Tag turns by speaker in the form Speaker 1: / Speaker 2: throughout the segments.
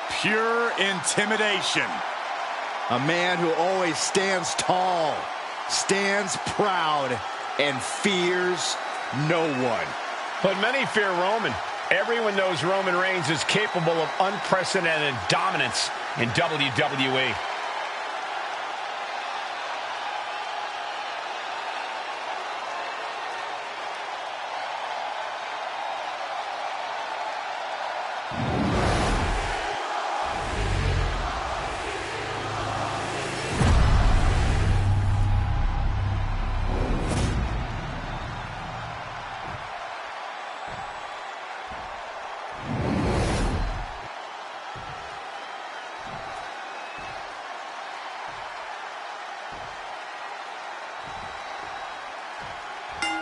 Speaker 1: Pure intimidation.
Speaker 2: A man who always stands tall, stands proud, and fears no one.
Speaker 3: But many fear Roman. Everyone knows Roman Reigns is capable of unprecedented dominance in WWE.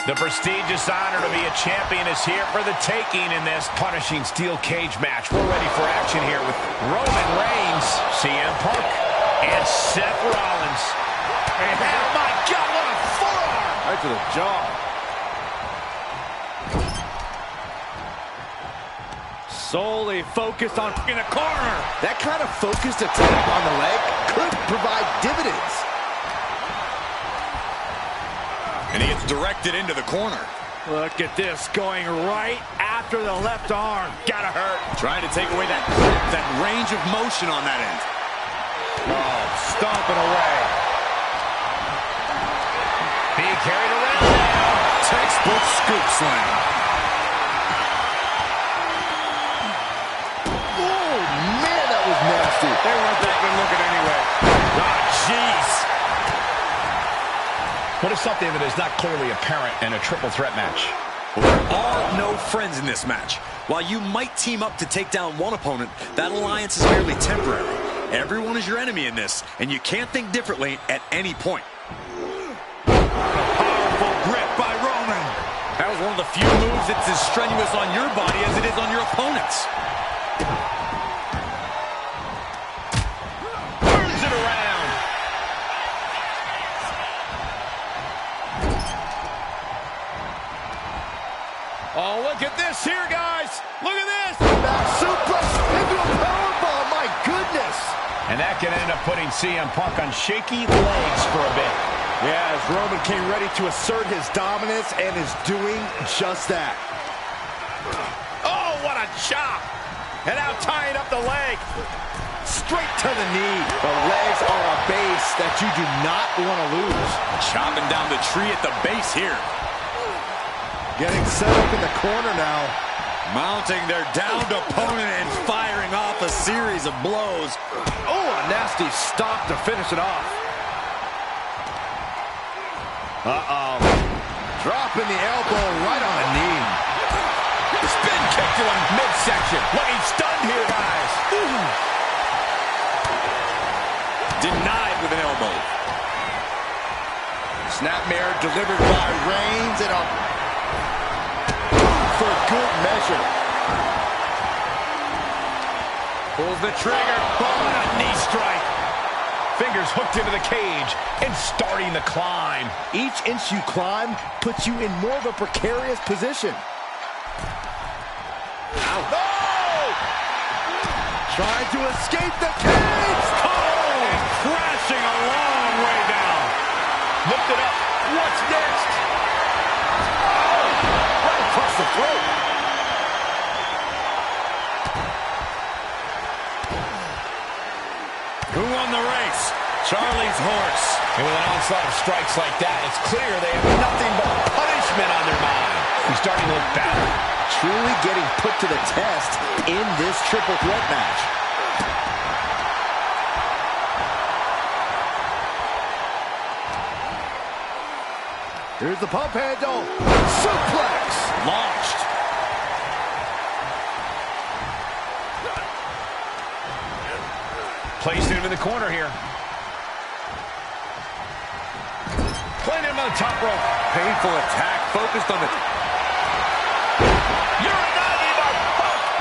Speaker 3: The prestigious honor to be a champion is here for the taking in this punishing steel cage match. We're ready for action here with Roman Reigns, CM Punk, and Seth Rollins. And oh my God, what a forearm!
Speaker 2: Right to the jaw. Solely focused on in a corner. That kind of focused attack on the leg could provide dividends.
Speaker 1: And he gets directed into the corner.
Speaker 2: Look at this, going right after the left arm. Gotta hurt.
Speaker 1: Trying to take away that range of motion on that end.
Speaker 2: Oh, stomping away.
Speaker 3: Being carried around now.
Speaker 1: Textbook scoop slam.
Speaker 2: Oh, man, that was nasty.
Speaker 3: They weren't that good looking anyway.
Speaker 1: Oh, jeez.
Speaker 3: What is something that is not clearly apparent in a triple threat match?
Speaker 1: Well, there are no friends in this match. While you might team up to take down one opponent, that alliance is merely temporary. Everyone is your enemy in this, and you can't think differently at any point.
Speaker 2: Powerful grip by Roman.
Speaker 1: That was one of the few moves that's as strenuous on your body as it is on your opponent's.
Speaker 3: Turns it around. Oh, look at this here, guys. Look at this.
Speaker 2: Back suplex into a powerbomb. My goodness.
Speaker 3: And that can end up putting CM Punk on shaky legs for a bit.
Speaker 2: Yeah, as Roman came ready to assert his dominance and is doing just that.
Speaker 3: Oh, what a chop. And now tying up the leg.
Speaker 2: Straight to the knee. The legs are a base that you do not want to lose.
Speaker 1: Chopping down the tree at the base here.
Speaker 2: Getting set up in the corner now.
Speaker 1: Mounting their downed opponent and firing off a series of blows.
Speaker 2: Oh, a nasty stop to finish it off. Uh-oh. Dropping the elbow right on the knee.
Speaker 3: Spin kick to him midsection. Looking stunned here, guys. Ooh.
Speaker 1: Denied with an elbow.
Speaker 2: Snapmare delivered by Reigns and a for good measure.
Speaker 3: Pulls the trigger. Oh, and a knee strike. Fingers hooked into the cage and starting the climb.
Speaker 2: Each inch you climb puts you in more of a precarious position.
Speaker 3: Ow.
Speaker 2: No! Trying to escape the cage.
Speaker 3: Oh! And crashing a long way down. Lift it up. What's next?
Speaker 2: Right across the throat.
Speaker 1: Who won the race? Charlie's horse.
Speaker 3: And with an onslaught of strikes like that, it's clear they have nothing but punishment on their mind. He's starting to look battered.
Speaker 2: Truly getting put to the test in this triple threat match. Here's the pump handle. Suplex.
Speaker 1: Launched.
Speaker 3: Placing him in the corner here. Playing him on the top rope.
Speaker 1: Painful attack focused on the...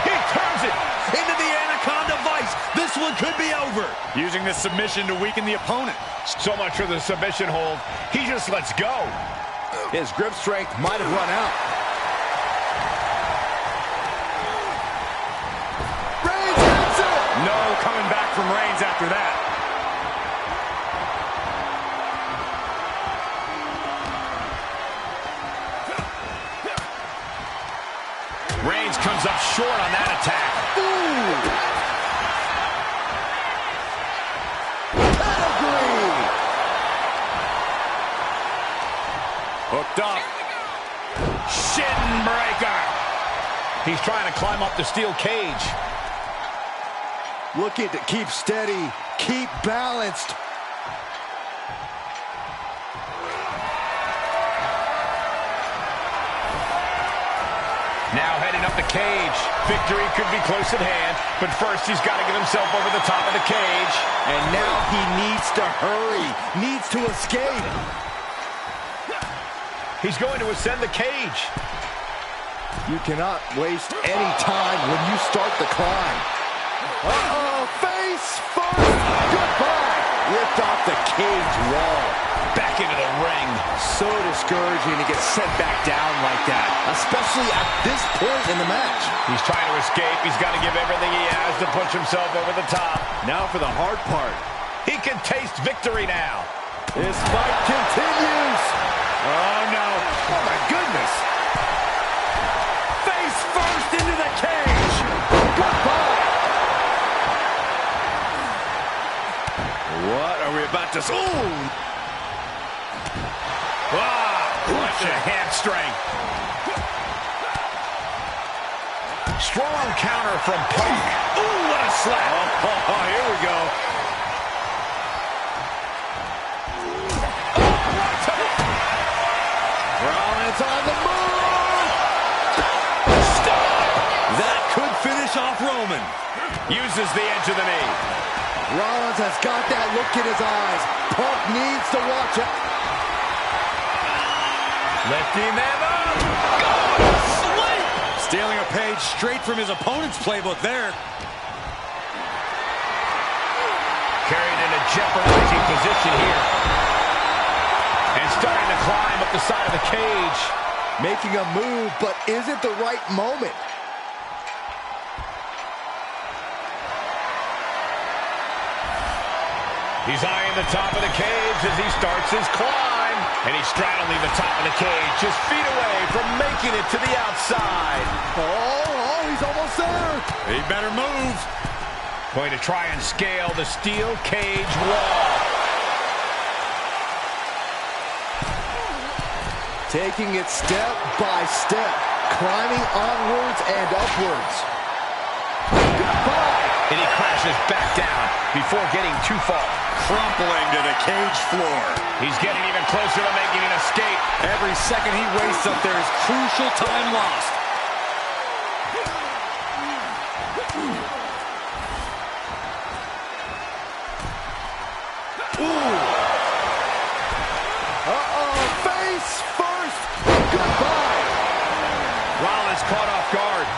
Speaker 3: He turns it
Speaker 1: into the Anaconda Vice. This one could be over. Using the submission to weaken the opponent.
Speaker 3: so much for the submission hold. He just lets go.
Speaker 2: His grip strength might have run out.
Speaker 1: No no coming back from Reigns after that.
Speaker 3: Reigns comes up short on that attack.
Speaker 2: Ooh! Pedigree!
Speaker 1: Hooked up.
Speaker 3: Shin breaker. He's trying to climb up the steel cage.
Speaker 2: Looking to keep steady, keep balanced.
Speaker 3: Now heading up the cage. Victory could be close at hand, but first he's got to get himself over the top of the cage.
Speaker 2: And now he needs to hurry, needs to escape.
Speaker 3: He's going to ascend the cage.
Speaker 2: You cannot waste any time when you start the climb. Uh-oh, face first, goodbye. Lift off the cage wall.
Speaker 3: Back into the ring.
Speaker 2: So discouraging to get sent back down like that, especially at this point in the match.
Speaker 3: He's trying to escape. He's got to give everything he has to push himself over the top.
Speaker 2: Now for the hard part.
Speaker 3: He can taste victory now.
Speaker 2: This fight continues.
Speaker 1: Oh, no.
Speaker 2: Oh, my goodness.
Speaker 1: Face first into the cage.
Speaker 2: Goodbye.
Speaker 1: What are we about to... Ooh!
Speaker 3: Clutch a hamstring. Strong counter from Punk. Ooh, what a slap.
Speaker 1: Oh, here we go.
Speaker 2: Rollins on the move.
Speaker 1: Stop. That could finish off Roman.
Speaker 3: Uses the edge of the knee.
Speaker 2: Rollins has got that look in his eyes. Punk needs to watch it.
Speaker 3: Lifting them up.
Speaker 1: Stealing a page straight from his opponent's playbook there.
Speaker 3: Carried in a jeopardizing position here. And starting to climb up the side of the cage.
Speaker 2: Making a move, but is it the right moment?
Speaker 3: He's eyeing the top of the cage as he starts his climb. And he's straddling the top of the cage, just feet away from making it to the outside.
Speaker 2: Oh, he's almost there.
Speaker 1: He better move.
Speaker 3: Going to try and scale the steel cage wall.
Speaker 2: Taking it step by step, climbing onwards and upwards. Goodbye.
Speaker 3: And he crashes back down before getting too far.
Speaker 1: Crumpling to the cage floor.
Speaker 3: He's getting even closer to making an escape.
Speaker 1: Every second he wastes up there is crucial time lost.
Speaker 2: Ooh. Uh-oh, face first. Goodbye.
Speaker 3: Rollins caught off guard.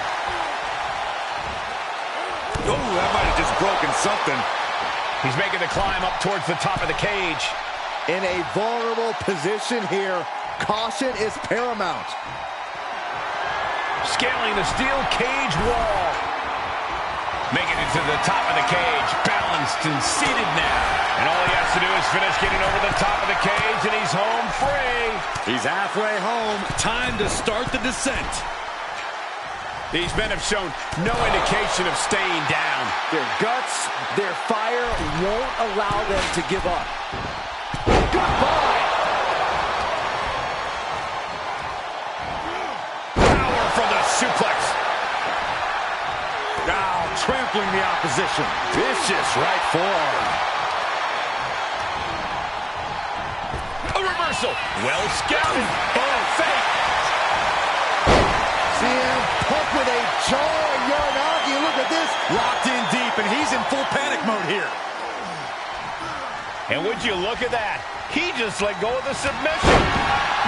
Speaker 1: Oh, that might have just broken something.
Speaker 3: He's making the climb up towards the top of the cage.
Speaker 2: In a vulnerable position here, caution is paramount.
Speaker 3: Scaling the steel cage wall. Making it to the top of the cage. Balanced and seated now. And all he has to do is finish getting over the top of the cage, and he's home free.
Speaker 1: He's halfway home. Time to start the descent.
Speaker 3: These men have shown no indication of staying down.
Speaker 2: Their guts, their fire won't allow them to give up. Goodbye!
Speaker 3: Power from the suplex.
Speaker 1: Now trampling the opposition.
Speaker 2: Vicious right forearm.
Speaker 3: A reversal. Well scouted. Oh, fake.
Speaker 2: CM Punk with a jarring Uranagi. Look at this.
Speaker 1: Locked in deep, and he's in full panic mode here.
Speaker 3: And would you look at that? He just let go of the submission.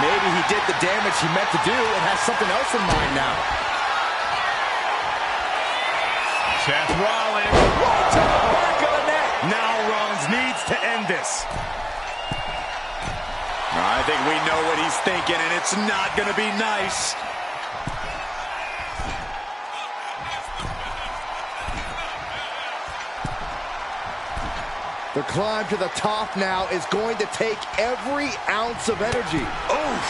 Speaker 2: Maybe he did the damage he meant to do and has something else in mind now.
Speaker 3: Seth Rollins.
Speaker 2: Right to the back of the neck.
Speaker 1: Now Rollins needs to end this. I think we know what he's thinking, and it's not going to be nice.
Speaker 2: The climb to the top now is going to take every ounce of energy.
Speaker 1: Oof.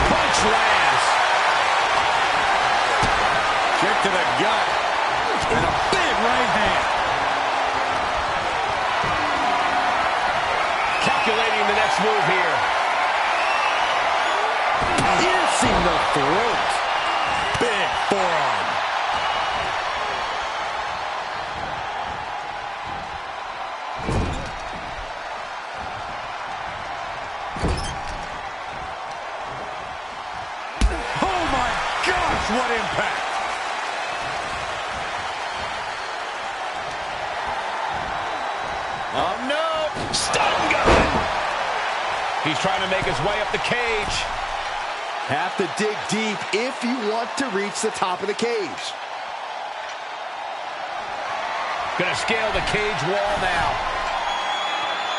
Speaker 3: Punch lands.
Speaker 1: Kick to the gut. And a big right hand.
Speaker 3: Calculating the next move here.
Speaker 2: Piercing the throat.
Speaker 1: Big forearm. Oh my gosh, what impact!
Speaker 3: Oh no! Stun gun! He's trying to make his way up the cage.
Speaker 2: Have to dig deep if you want to reach the top of the cage.
Speaker 3: Gonna scale the cage wall now.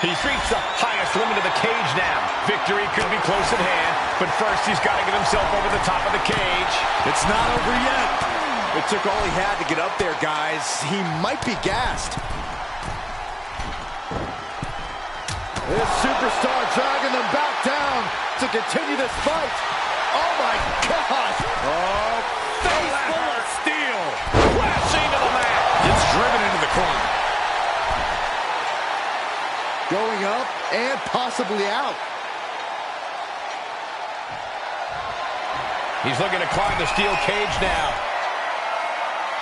Speaker 3: He's reached the highest limit of the cage now. Victory could be close at hand, but first he's got to get himself over the top of the cage.
Speaker 1: It's not over yet.
Speaker 2: It took all he had to get up there, guys. He might be gassed. This superstar dragging them back down to continue this fight. Oh my God!
Speaker 1: Oh, face full of steel.
Speaker 3: Crashing to the mat.
Speaker 1: Gets driven into the corner.
Speaker 2: Going up and possibly out.
Speaker 3: He's looking to climb the steel cage now.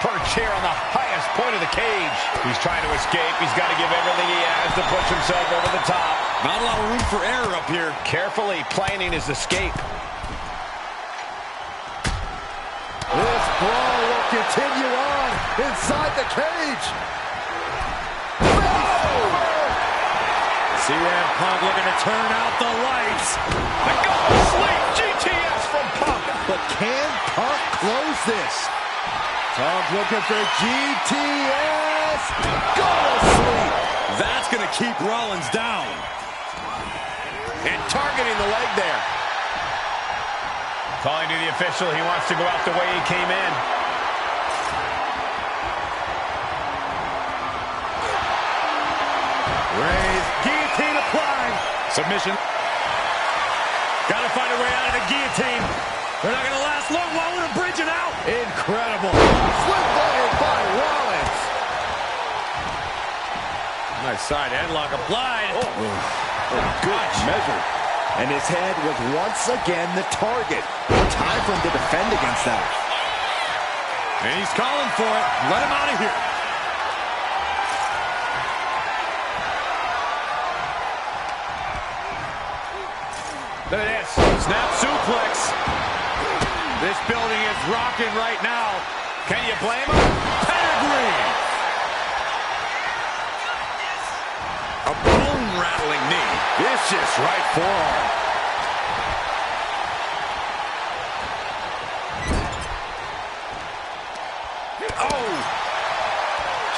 Speaker 3: Perch here on the highest point of the cage. He's trying to escape. He's got to give everything he has to push himself over the top.
Speaker 1: Not a lot of room for error up here.
Speaker 3: Carefully planning his escape.
Speaker 2: This brawl will continue on inside the cage.
Speaker 1: CM Punk looking to turn out the lights.
Speaker 3: The go to sleep. GTS from Punk.
Speaker 2: But can Punk close this? Punk looking for GTS. Go to sleep.
Speaker 1: That's going to keep Rollins down.
Speaker 3: And targeting the leg there. Calling to the official. He wants to go out the way he came in.
Speaker 1: Raise. Guillotine applied. Submission. Got to find a way out of the guillotine. They're not going to last long. Why would bridge it out?
Speaker 2: Incredible. Flip blade by Rollins.
Speaker 1: Nice side headlock applied.
Speaker 2: Good measure. And his head was once again the target. Time for him to defend against that.
Speaker 1: And he's calling for it. Let him out of here. Look at this. Snap suplex. This building is rocking right now. Can you blame him? Pedigree. A bone-rattling knee. Vicious right forearm. Oh!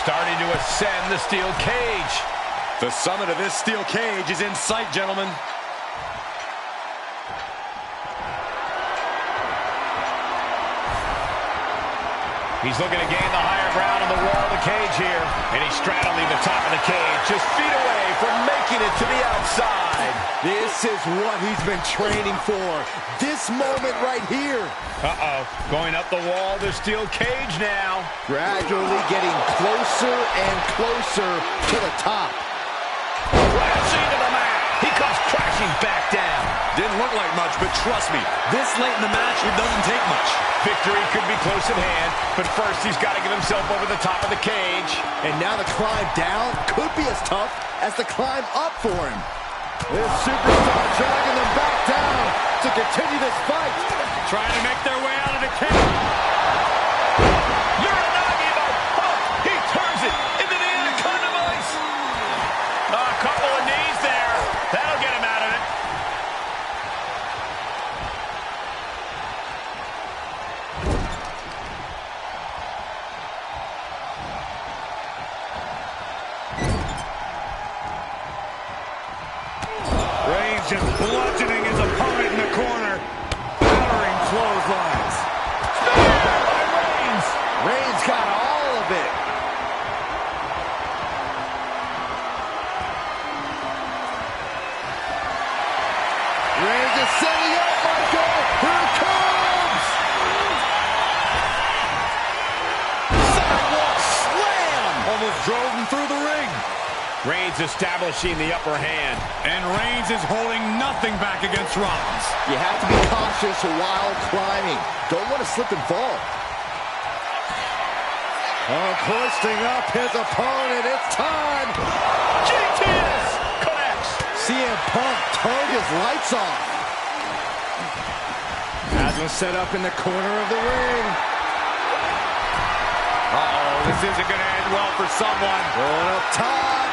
Speaker 3: Starting to ascend the steel cage.
Speaker 1: The summit of this steel cage is in sight, gentlemen.
Speaker 3: He's looking to gain the higher ground on the wall of the cage here. And he's straddling the top of the cage, just feet away from making it to the outside.
Speaker 2: This is what he's been training for. This moment right here.
Speaker 3: Uh-oh. Going up the wall of the steel cage now.
Speaker 2: Gradually getting closer and closer to the top.
Speaker 3: Crashing to the mat. He comes crashing back down.
Speaker 1: Didn't look like much, but trust me, this late in the match, it doesn't take much.
Speaker 3: Victory could be close at hand, but first he's got to get himself over the top of the cage.
Speaker 2: And now the climb down could be as tough as the climb up for him. This superstar dragging them back down to continue this fight.
Speaker 1: Trying to make their way out of the cage.
Speaker 3: Uranagi by Punk. He turns it into the Anaconda Vice. A couple of knees there. That'll get him out of it.
Speaker 1: Reigns just bludgeoning his opponent in the corner. Battering clotheslines.
Speaker 3: Reigns establishing the upper hand.
Speaker 1: And Reigns is holding nothing back against Rollins.
Speaker 2: You have to be cautious while climbing. Don't want to slip and fall. Hoisting up his opponent. It's time.
Speaker 3: GTS connects.
Speaker 2: CM Punk turned his lights off. Has him set up in the corner of the ring.
Speaker 1: Uh-oh, this isn't going to end well for someone.
Speaker 2: Going up top.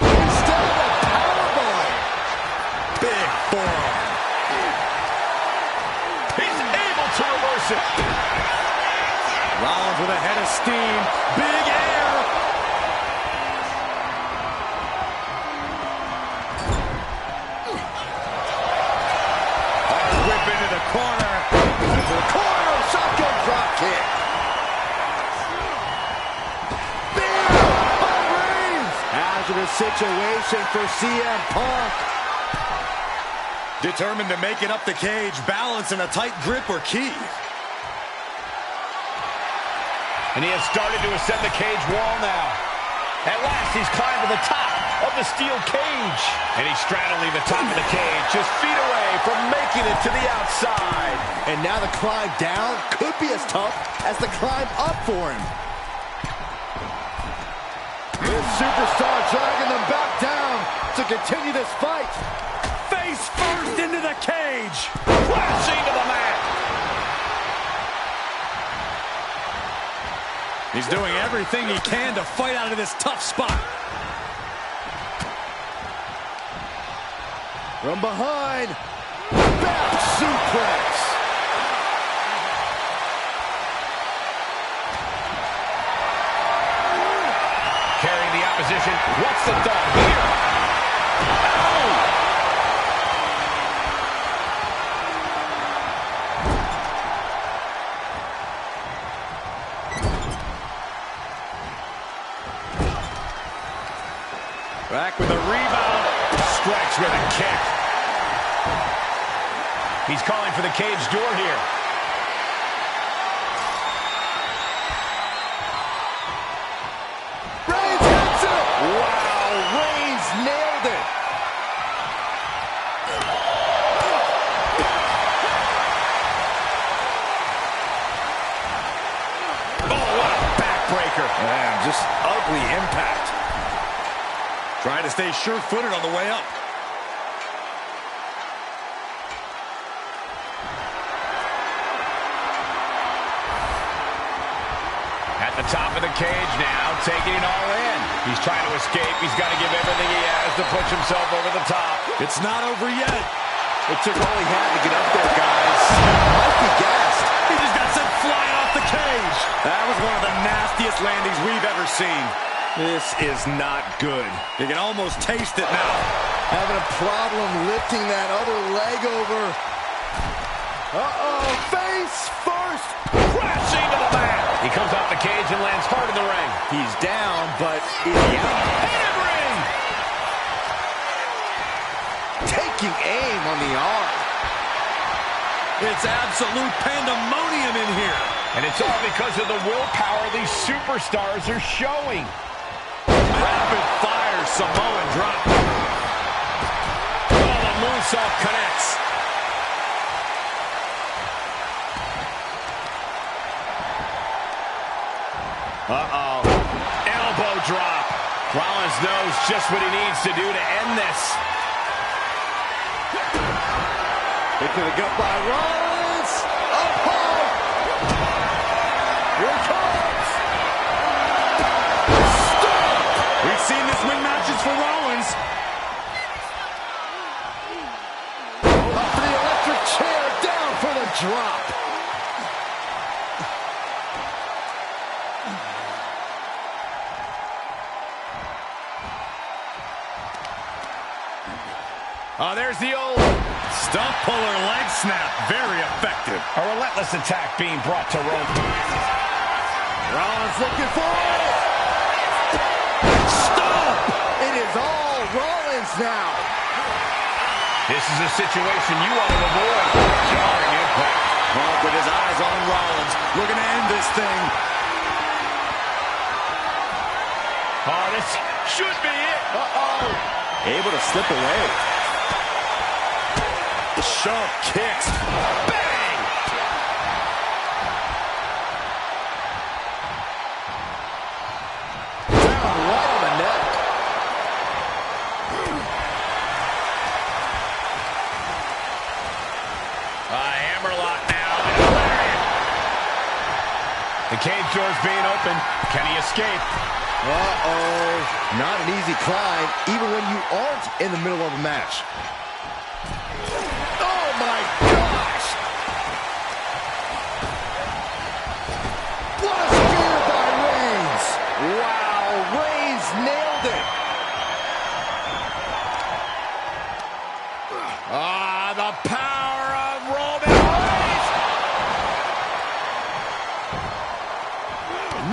Speaker 2: Instead of a powerbomb.
Speaker 1: Big forearm.
Speaker 3: He's able to reverse it.
Speaker 1: Rollins with a head of steam. Big air. Hard whip into the corner.
Speaker 2: Into the corner. Shotgun drop kick. Spear by Reigns. Hazardous situation for CM Punk.
Speaker 1: Determined to make it up the cage. Balance and a tight grip are key.
Speaker 3: And he has started to ascend the cage wall now. At last, he's climbed to the top of the steel cage. And he's straddling the top of the cage, just feet away from making it to the outside.
Speaker 2: And now the climb down could be as tough as the climb up for him. This superstar dragging them back down to continue this fight.
Speaker 1: Face first into the cage.
Speaker 3: Crashing to the mat.
Speaker 1: He's doing everything he can to fight out of this tough spot.
Speaker 2: From behind, back suplex.
Speaker 3: Carrying the opposition. What's the thought here? Ow!
Speaker 1: Back with a rebound.
Speaker 3: Strikes with a kick. He's calling for the cage door here.
Speaker 2: Reigns hits it. Wow, Reigns nailed it.
Speaker 3: Oh, what a backbreaker.
Speaker 1: Man, just ugly impact. Trying to stay sure-footed on the way up.
Speaker 3: At the top of the cage now, taking it all in. He's trying to escape. He's got to give everything he has to push himself over the top.
Speaker 1: It's not over yet.
Speaker 2: It took all he had to get up there, guys. Might be gassed.
Speaker 1: He just got sent flying off the cage. That was one of the nastiest landings we've ever seen. This is not good. You can almost taste it now.
Speaker 2: Having a problem lifting that other leg over. Uh-oh, face first.
Speaker 3: Crashing to the mat. He comes off the cage and lands hard in the ring.
Speaker 2: He's down, but is he out?
Speaker 3: Hammering!
Speaker 2: Taking aim on the arm.
Speaker 1: It's absolute pandemonium in here.
Speaker 3: And it's all because of the willpower these superstars are showing.
Speaker 1: Rapid fire Samoan drop. Oh, the moonsault connects.
Speaker 3: Uh-oh. Elbow drop. Rollins knows just what he needs to do to end this.
Speaker 2: Kick to the gut by Rollins. Up high. Here it comes. Stop.
Speaker 1: We've seen this win matches for Rollins.
Speaker 2: Up for the electric chair. Down for the drop.
Speaker 3: Oh, there's the old
Speaker 1: Stump puller leg snap. Very effective.
Speaker 3: a relentless attack being brought to Roman.
Speaker 2: Rollins looking for it. Stop. It is all Rollins now.
Speaker 3: This is a situation you want to avoid. Jarring impact.
Speaker 1: Punk with his eyes on Rollins. Looking to end this thing.
Speaker 3: should be it.
Speaker 2: Able to slip away. The sharp kicks.
Speaker 3: Bang!
Speaker 2: Down right on the neck.
Speaker 3: Hammerlock now. The cage door's being opened. Can he escape?
Speaker 2: Not an easy climb, even when you aren't in the middle of a match. Oh my gosh! What a spear by Reigns! Wow, Reigns nailed it! The power of Roman Reigns!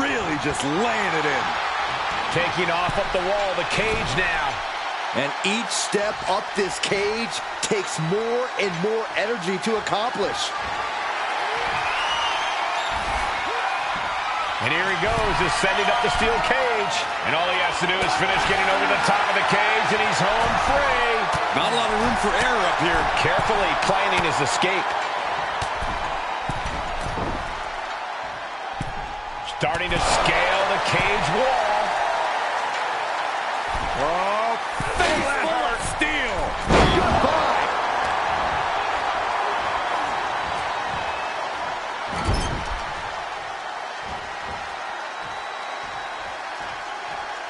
Speaker 2: Really just laying it in.
Speaker 3: Taking off up the wall, the cage now.
Speaker 2: And each step up this cage takes more and more energy to accomplish.
Speaker 3: And here he goes, ascending up the steel cage. And all he has to do is finish getting over the top of the cage, and he's home free.
Speaker 1: Not a lot of room for error up here.
Speaker 3: Carefully planning his escape. Starting to scale the cage wall.
Speaker 2: Face full of steel. Goodbye.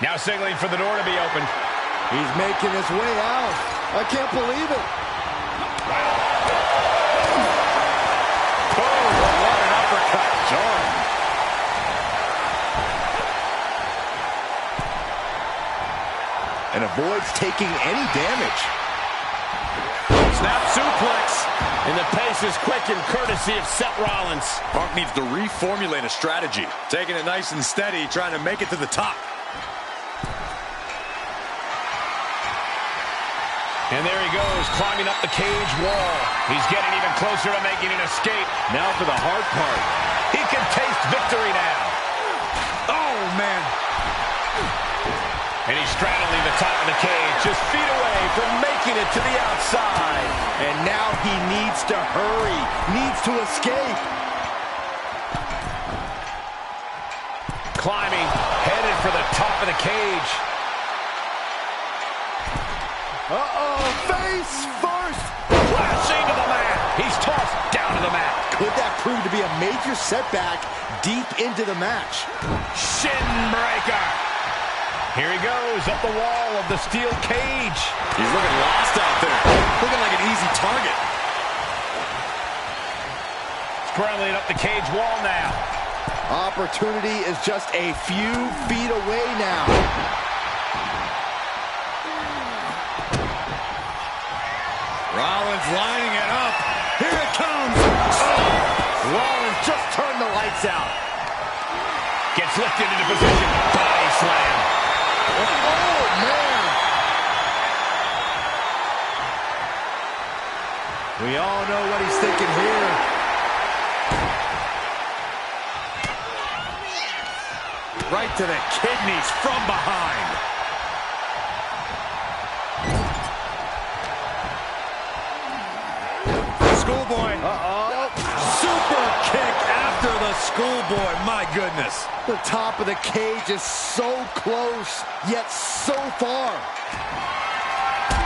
Speaker 3: Now signaling for the door to be opened.
Speaker 2: He's making his way out. I can't believe it.
Speaker 3: Oh, what an uppercut. John.
Speaker 2: And avoids taking any damage.
Speaker 3: Snap suplex. And the pace is quickened courtesy of Seth Rollins.
Speaker 1: Punk needs to reformulate a strategy. Taking it nice and steady, trying to make it to the top.
Speaker 3: And there he goes, climbing up the cage wall. He's getting even closer to making an escape.
Speaker 2: Now for the hard part.
Speaker 3: He can taste victory now.
Speaker 1: Oh, man.
Speaker 3: And he's straddling the top of the cage, just feet away from making it to the outside.
Speaker 2: And now he needs to hurry, needs to escape.
Speaker 3: Climbing, headed for the top of the cage.
Speaker 2: Face first.
Speaker 3: Crashing to the mat. He's tossed down to the mat.
Speaker 2: Could that prove to be a major setback deep into the match?
Speaker 3: Shin breaker. Here he goes, up the wall of the steel cage.
Speaker 1: He's looking lost out there. Looking like an easy target.
Speaker 3: Scrambling up the cage wall now.
Speaker 2: Opportunity is just a few feet away now.
Speaker 1: Rollins lining it up. Here it comes.
Speaker 2: Rollins just turned the lights out.
Speaker 3: Gets lifted into position. Body slam.
Speaker 2: Oh, man. We all know what he's thinking here.
Speaker 1: Right to the kidneys from behind. Schoolboy. Super kick after the schoolboy. My goodness.
Speaker 2: The top of the cage is so close, yet so far.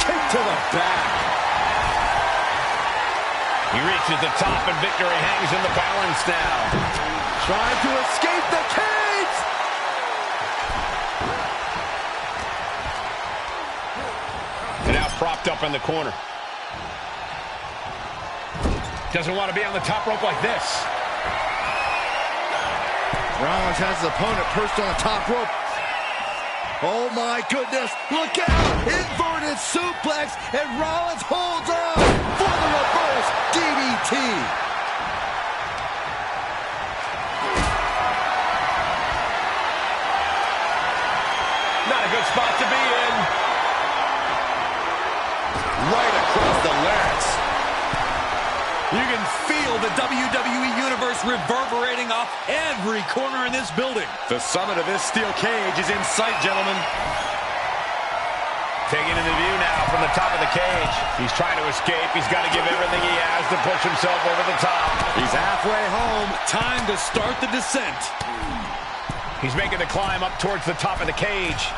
Speaker 2: Kick to the back.
Speaker 3: He reaches the top and victory hangs in the balance now.
Speaker 2: Trying to escape the cage.
Speaker 3: And now propped up in the corner. Doesn't want to be on the top rope like this.
Speaker 2: Rollins has his opponent perched on the top rope. Oh my goodness, look out! Inverted suplex, and Rollins holds on for the reverse DDT.
Speaker 3: Not a good spot to be in.
Speaker 1: Right across the larynx. You can feel the WWE Universe reverberating off every corner in this building. The summit of this steel cage is in sight, gentlemen.
Speaker 3: Taking into view now from the top of the cage. He's trying to escape. He's got to give everything he has to push himself over the top.
Speaker 1: He's halfway home. Time to start the descent.
Speaker 3: He's making the climb up towards the top of the cage.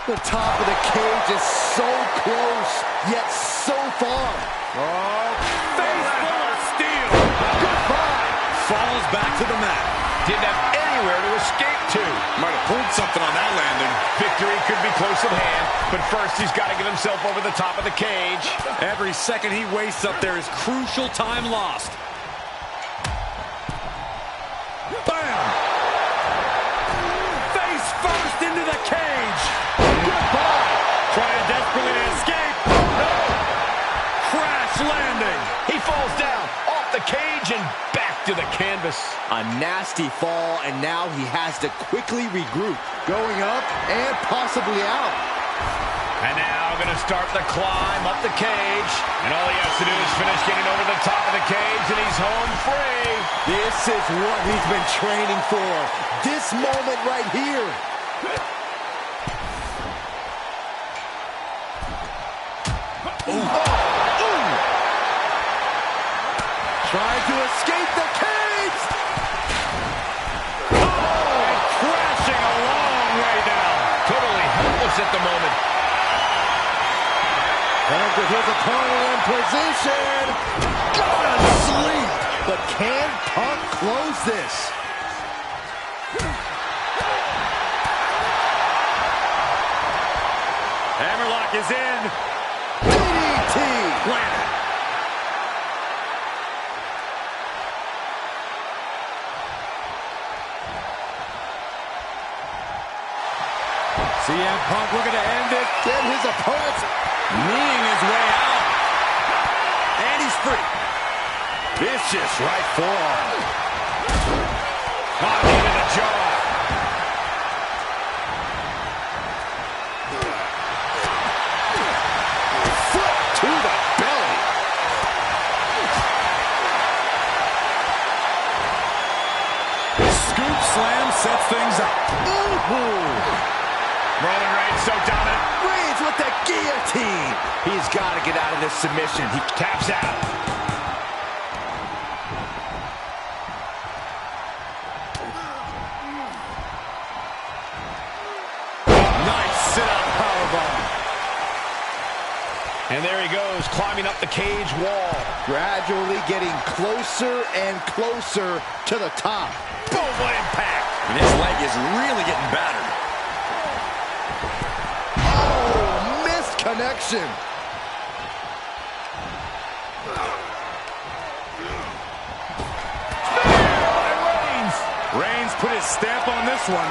Speaker 2: The top of the cage is so close, yet so far.
Speaker 1: Oh, face full of steel.
Speaker 2: Goodbye.
Speaker 1: Falls back to the mat.
Speaker 3: Didn't have anywhere to escape to.
Speaker 1: Might have pulled something on that landing.
Speaker 3: Victory could be close at hand, but first he's got to get himself over the top of the cage.
Speaker 1: Every second he wastes up there is crucial time lost. Bam! Face first into the cage.
Speaker 2: Goodbye.
Speaker 1: Trying desperately to escape. No! Crash landing.
Speaker 3: He falls down off the cage and back to the canvas.
Speaker 2: A nasty fall, and now he has to quickly regroup, going up and possibly out.
Speaker 3: And now going to start the climb up the cage. And all he has to do is finish getting over the top of the cage, and he's home free.
Speaker 2: This is what he's been training for. This moment right here. Trying to escape the cage.
Speaker 3: And crashing a long way down. Totally helpless at the moment.
Speaker 2: And with his opponent in position. Gonna sleep. But can Punk close this?
Speaker 1: Hammerlock is in.
Speaker 2: DDT.
Speaker 1: Planted. CM Punk looking to end it.
Speaker 2: Then his opponent's
Speaker 1: Kneeing his way out. And he's free. Vicious right forearm.
Speaker 3: Knee to the jaw.
Speaker 2: foot to the belly.
Speaker 1: Scoop slam sets things up.
Speaker 2: Ooh.
Speaker 3: Roman Reigns so dominant.
Speaker 2: Reigns with the guillotine. He's got to get out of this submission. He
Speaker 3: Taps out.
Speaker 1: Nice sit-up powerbomb.
Speaker 3: And there he goes, climbing up the cage wall.
Speaker 2: gradually getting closer and closer to the top.
Speaker 3: Boom, what impact.
Speaker 1: And his leg is really getting battered.
Speaker 2: Oh, missed connection.
Speaker 1: Reigns put his stamp on this one.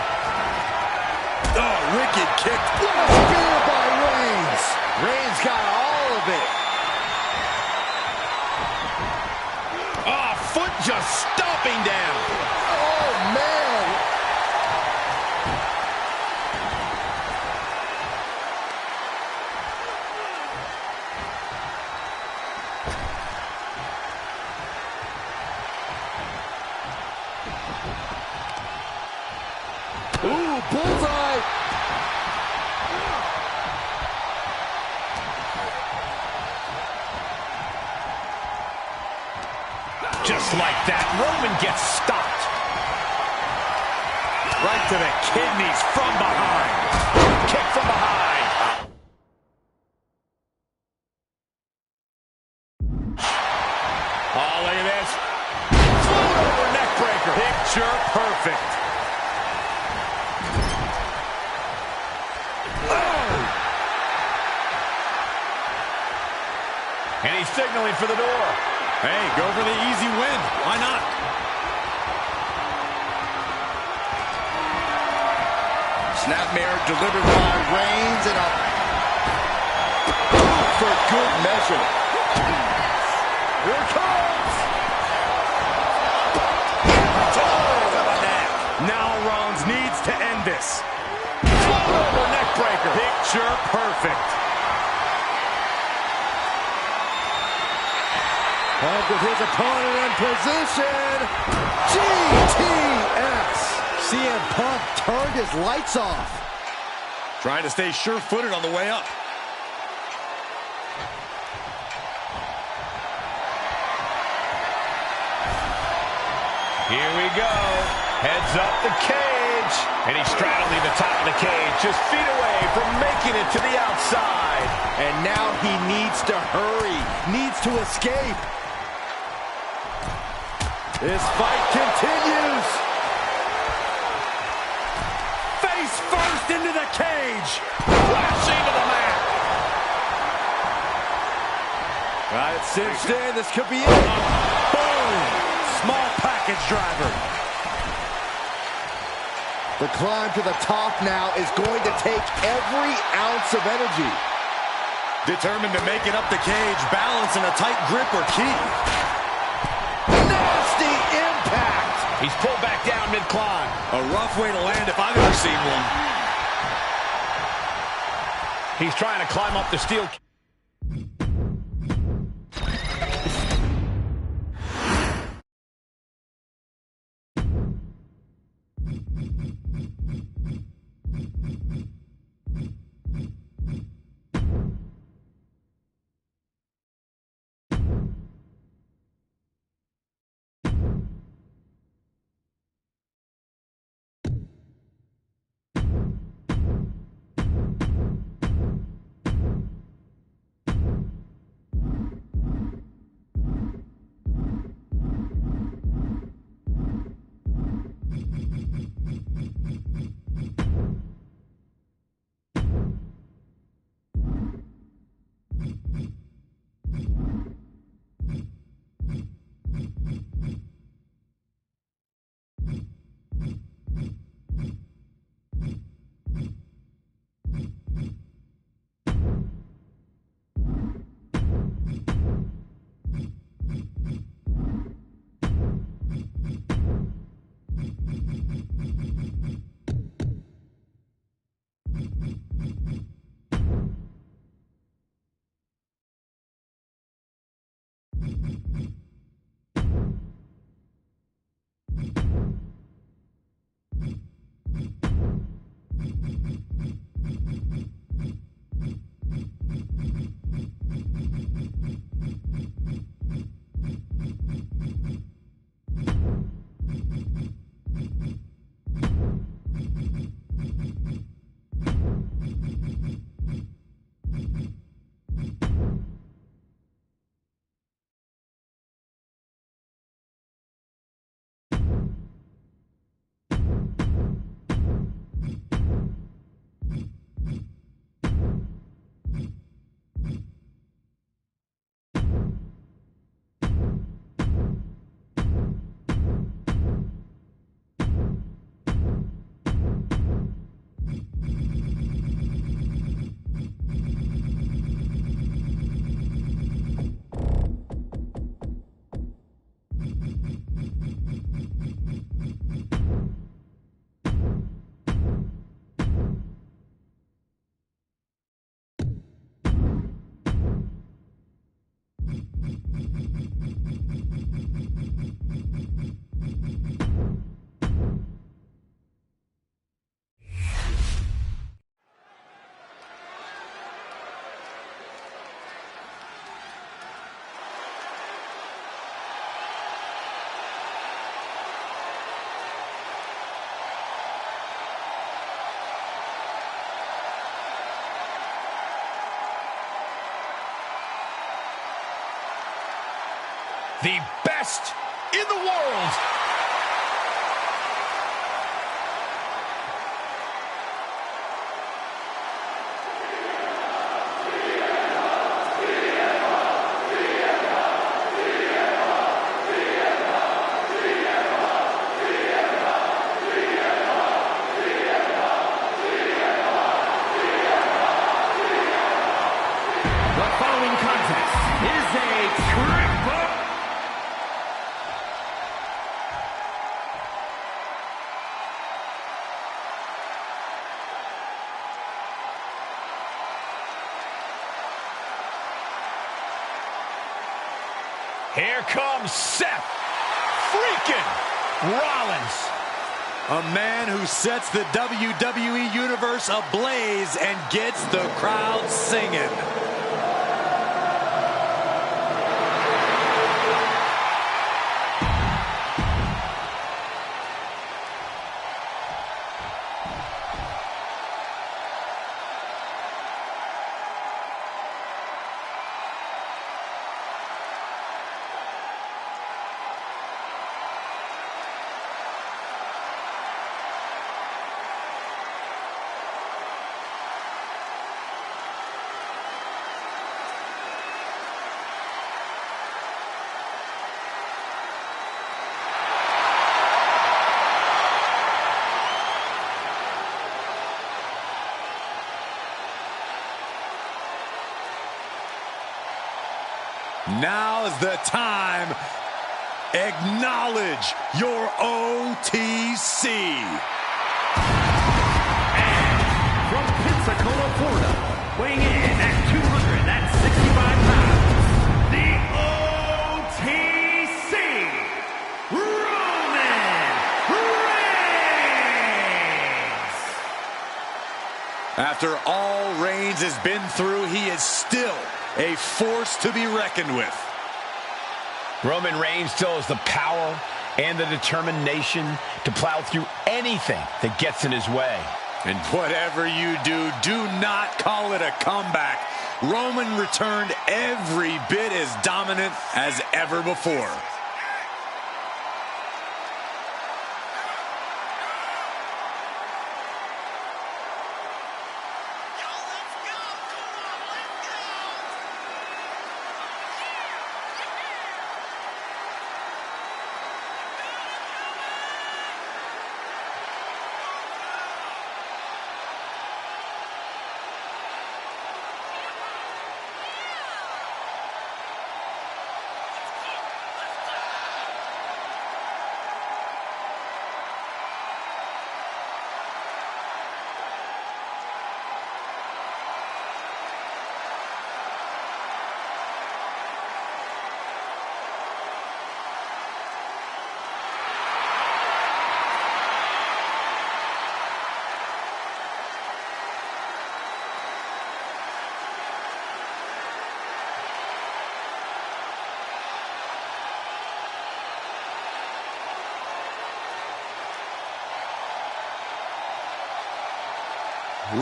Speaker 1: Oh, wicked kick.
Speaker 2: What a spear by Reigns. Reigns got all of it.
Speaker 3: Oh, foot just stomping down.
Speaker 2: Oh, man. Ooh, bullseye.
Speaker 3: Just like that, Roman gets stopped.
Speaker 1: Right to the kidneys from behind.
Speaker 3: Kick from behind. Oh, look at this. Float over neck breaker.
Speaker 1: Picture perfect.
Speaker 3: And he's signaling for the door.
Speaker 1: Hey, go for the easy win. Why not?
Speaker 2: Snapmare delivered by Reigns and a for good measure. Here it comes.
Speaker 1: Now Rollins needs to end this.
Speaker 3: Float over neck breaker.
Speaker 1: Picture perfect.
Speaker 2: Punk with his opponent in position. GTS. CM Punk turned his lights off.
Speaker 1: Trying to stay sure-footed on the way up.
Speaker 3: Here we go. Heads up the cage. And he's straddling the top of the cage, just feet away from making it to the outside.
Speaker 2: And now he needs to hurry, needs to escape. This fight continues. Face first into the cage.
Speaker 3: Crashing to the mat.
Speaker 2: Right, cinched in. This could be it. Boom. Small package driver. The climb to the top now is going to take every ounce of energy.
Speaker 1: Determined to make it up the cage, balance and a tight grip are key.
Speaker 2: Nasty impact.
Speaker 3: He's pulled back down mid-climb.
Speaker 1: A rough way to land if I've ever seen one.
Speaker 3: He's trying to climb up the steel. The best in the world.
Speaker 4: The following contest is a triple.
Speaker 3: Here comes Seth freaking Rollins.
Speaker 1: A man who sets the WWE Universe ablaze and gets the crowd singing. Now's the time. Acknowledge your OTC.
Speaker 4: And from Pensacola, Florida, weighing in at 265 pounds, the OTC, Roman Reigns.
Speaker 1: After all Reigns has been through, he is still a force to be reckoned with.
Speaker 3: Roman Reigns still has the power and the determination to plow through anything that gets in his way.
Speaker 1: And whatever you do, do not call it a comeback. Roman returned every bit as dominant as ever before.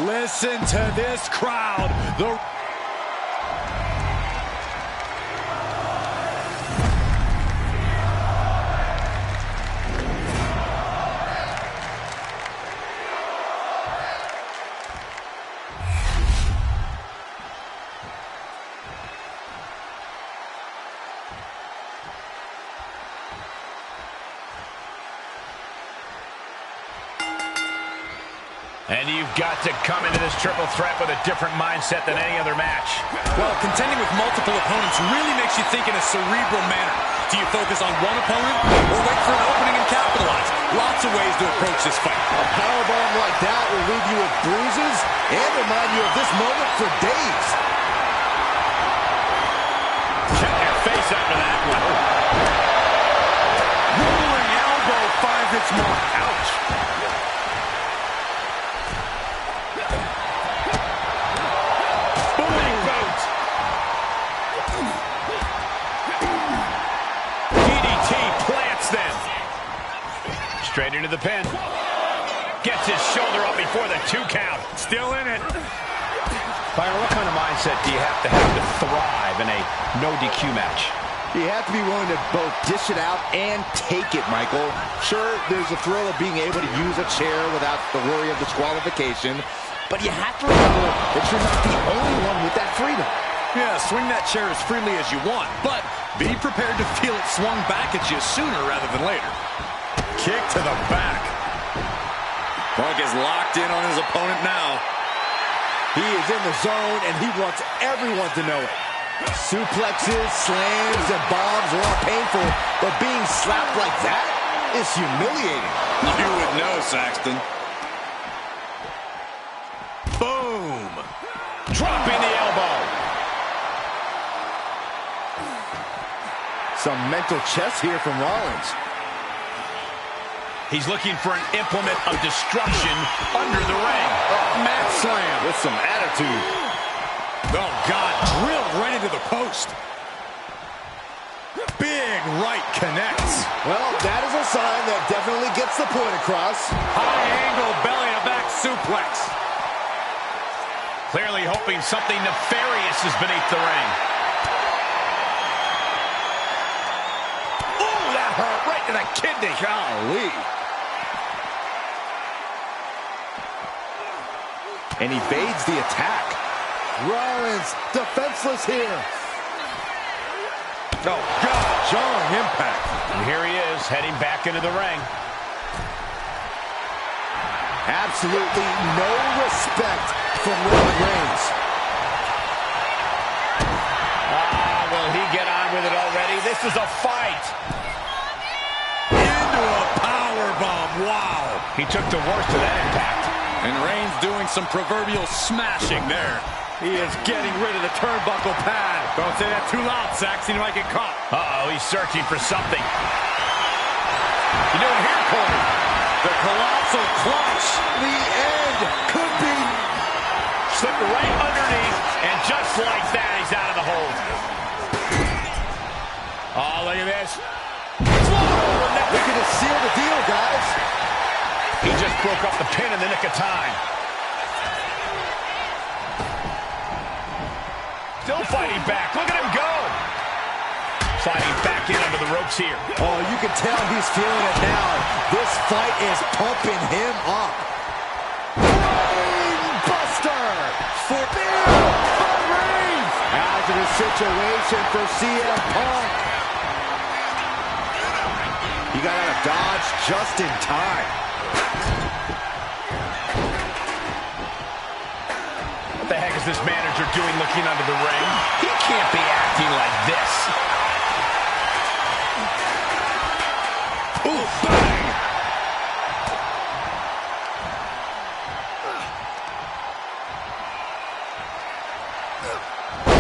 Speaker 1: Listen to this crowd.
Speaker 3: And you've got to come into this triple threat with a different mindset than any other match.
Speaker 1: Well, contending with multiple opponents really makes you think in a cerebral manner. Do you focus on one opponent or wait for an opening and capitalize? Lots of ways to approach this fight.
Speaker 2: A powerbomb like that will leave you with bruises and remind you of this moment for days.
Speaker 3: Check your face after that one.
Speaker 1: Rolling elbow finds its mark. Ouch.
Speaker 3: Straight into the pin. Gets his shoulder up before the 2 count.
Speaker 1: Still in it.
Speaker 3: Byron, what kind of mindset do you have to thrive in a no DQ match?
Speaker 2: You have to be willing to both dish it out and take it, Michael. Sure, there's a thrill of being able to use a chair without the worry of disqualification, but you have to remember that you're not the only one with that freedom.
Speaker 1: Yeah, swing that chair as freely as you want, but be prepared to feel it swung back at you sooner rather than later. Kick to the back. Punk is locked in on his opponent now.
Speaker 2: He is in the zone, and he wants everyone to know it. Suplexes, slams, and bombs are all painful, but being slapped like that is humiliating.
Speaker 1: You would know, Saxton. Boom.
Speaker 3: Dropping the elbow.
Speaker 2: Some mental chess here from Rollins.
Speaker 3: He's looking for an implement of destruction under the ring.
Speaker 1: Mat slam
Speaker 2: With some attitude.
Speaker 1: Oh, God, drilled right into the post. Big right connects.
Speaker 2: Well, that is a sign that definitely gets the point across.
Speaker 1: High angle belly-to-back suplex.
Speaker 3: Clearly hoping something nefarious is beneath the ring.
Speaker 1: Oh, that hurt right to the kidney.
Speaker 2: Golly. And evades the attack. Rollins defenseless here.
Speaker 1: Oh, God, jarring impact.
Speaker 3: And here he is, heading back into the ring.
Speaker 2: Absolutely no respect from Roman Reigns.
Speaker 3: Will he get on this is a fight.
Speaker 1: Into a powerbomb. Wow.
Speaker 3: He took the worst of that impact.
Speaker 1: And Reigns doing some proverbial smashing there. He is getting rid of the turnbuckle pad. Don't say that too loud, Saxon. You might get caught.
Speaker 3: Uh-oh, he's searching for something. You doing here, Corey?
Speaker 1: The colossal clutch.
Speaker 2: The end could be.
Speaker 3: Slipped right underneath, and just like that, he's out of the hold. Oh, look at this.
Speaker 2: Looking to seal the deal, guys.
Speaker 3: He just broke up the pin in the nick of time. Still fighting back. Look at him go. Sliding back in under the ropes here.
Speaker 2: Oh, you can tell he's feeling it now. This fight is pumping him up. Buster for Bill Reigns. Hazardous situation for CM Punk. He got out of dodge just in time.
Speaker 3: What the heck is this manager doing looking under the ring? He can't be acting like this.
Speaker 1: Ooh, bang!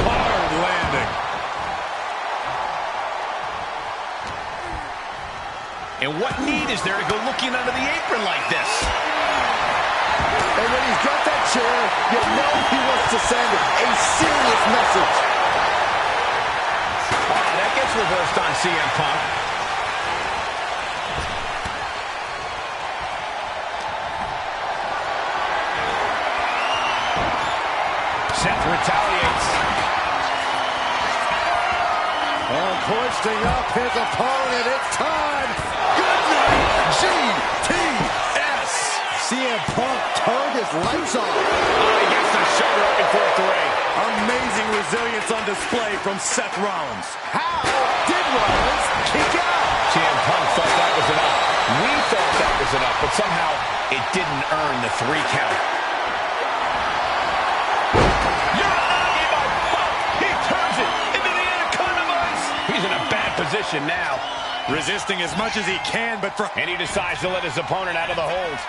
Speaker 1: Hard landing.
Speaker 3: And what need is there to go looking under the apron like this?
Speaker 2: And when he's got that chair, you know he wants to send a serious message.
Speaker 3: Oh, that gets reversed on CM Punk. Seth retaliates.
Speaker 2: And hoisting up his opponent, it's time. Good night, GTS. CM Punk turned his lights off.
Speaker 3: He gets the shoulder up in fourth ring.
Speaker 1: Amazing resilience on display from Seth Rollins.
Speaker 2: How did Rollins kick out?
Speaker 3: CM Punk thought that was enough. We thought that was enough, but somehow it didn't earn the 3 count. He turns it into the Anaconda Vice. He's in a bad position now.
Speaker 1: Resisting as much as he can, but
Speaker 3: And he decides to let his opponent out of the hold.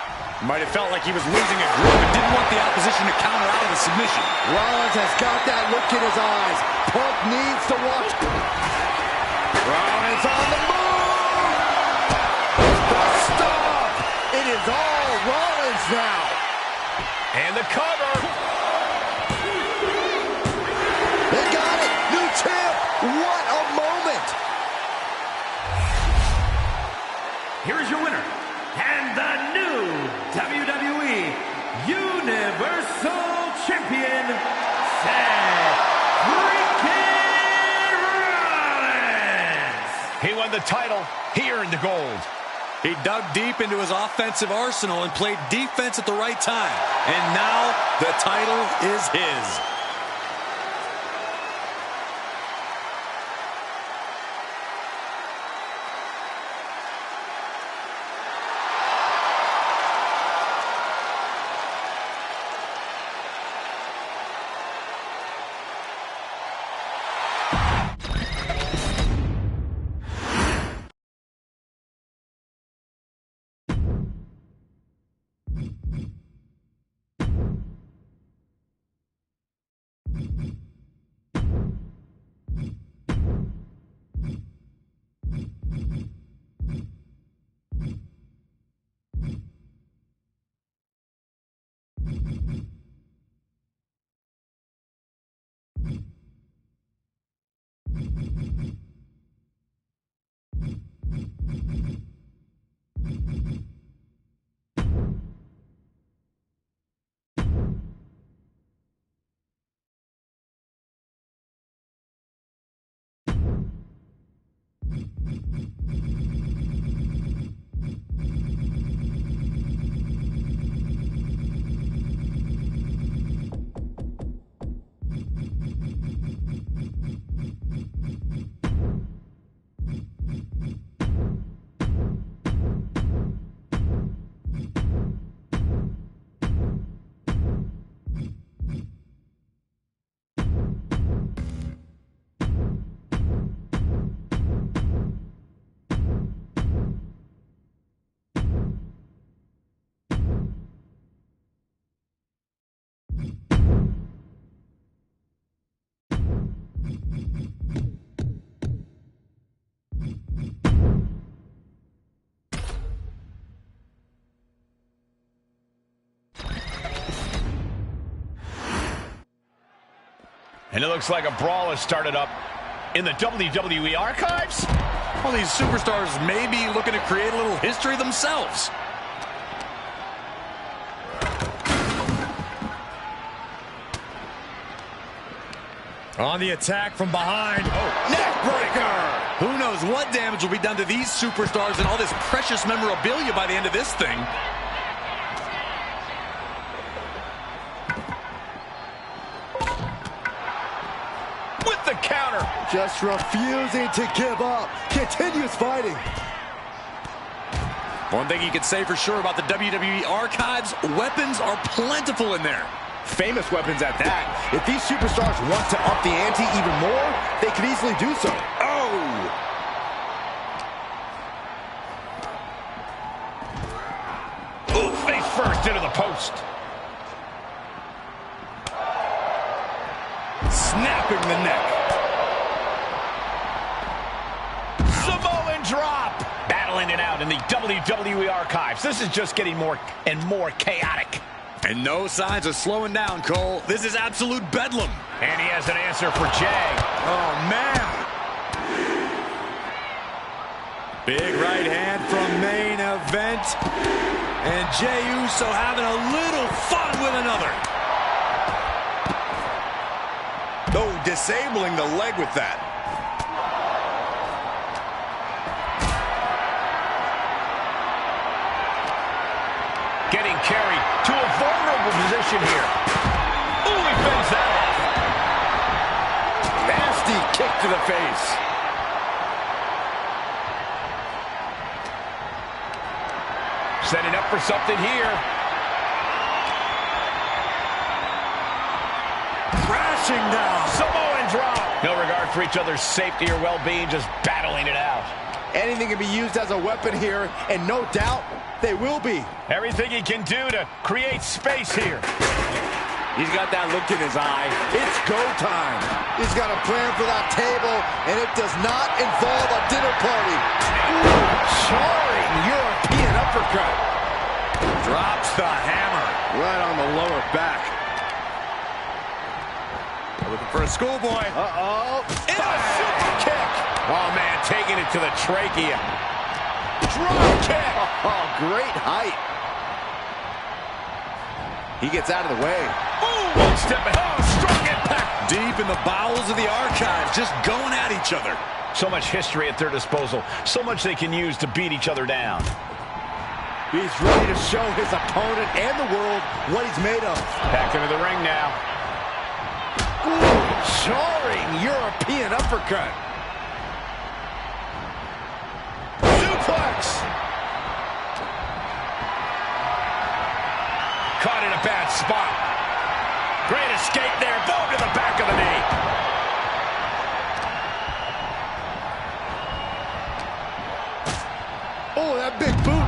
Speaker 1: might have felt like he was losing a grip and didn't want the opposition to counter out of the submission.
Speaker 2: Rollins has got that look in his eyes. Punk needs to watch. Rollins on the move. The stop. It is all Rollins now.
Speaker 3: And the cover.
Speaker 2: They got it. New champ. What a moment.
Speaker 4: Here is your winner, and the new WWE Universal Champion, Seth freaking Rollins.
Speaker 3: He won the title. He earned the gold.
Speaker 1: He dug deep into his offensive arsenal and played defense at the right time. And now the title is his.
Speaker 3: And it looks like a brawl has started up in the WWE archives.
Speaker 1: Well, these superstars may be looking to create a little history themselves. On the attack from behind. Oh, neck breaker! Who knows what damage will be done to these superstars and all this precious memorabilia by the end of this thing.
Speaker 3: With the counter.
Speaker 2: Just refusing to give up. Continues fighting.
Speaker 1: One thing you can say for sure about the WWE archives, weapons are plentiful in there.
Speaker 2: Famous weapons at that. If these superstars want to up the ante even more, they could easily do so.
Speaker 1: Oh!
Speaker 3: Ooh, face first into the post.
Speaker 1: Snapping the neck.
Speaker 3: Samoan drop. Battling it out in the WWE archives. This is just getting more and more chaotic.
Speaker 1: And no signs of slowing down, Cole. This is absolute bedlam.
Speaker 3: And he has an answer for Jay.
Speaker 1: Oh, man. Big right hand from main event. And Jey Uso having a little fun with another. Oh, disabling the leg with that.
Speaker 3: Getting carried to a vulnerable position here. Ooh, he fends that off.
Speaker 1: Nasty kick to the face.
Speaker 3: Setting up for something here.
Speaker 1: Crashing down.
Speaker 3: Samoan drop. No regard for each other's safety or well-being, just battling it out.
Speaker 2: Anything can be used as a weapon here, and no doubt they will be.
Speaker 3: Everything he can do to create space here.
Speaker 1: He's got that look in his eye.
Speaker 2: It's go time. He's got a plan for that table, and it does not involve a dinner party. Ooh, jarring European uppercut.
Speaker 1: Drops the hammer.
Speaker 2: Right on the lower back.
Speaker 1: Looking for a schoolboy.
Speaker 2: Uh-oh.
Speaker 3: In a super kick. Oh, man, taking it to the trachea.
Speaker 2: Drop kick. Oh, great height. He gets out of the way.
Speaker 3: Ooh, one step ahead. Oh, strong impact.
Speaker 1: Deep in the bowels of the archives, just going at each other.
Speaker 3: So much history at their disposal. So much they can use to beat each other down.
Speaker 2: He's ready to show his opponent and the world what he's made of.
Speaker 3: Back into the ring now.
Speaker 2: Ooh, jarring European uppercut.
Speaker 3: Suplex. Caught in a bad spot. Great escape there. Boom to the back of the knee.
Speaker 2: Oh, that big boot.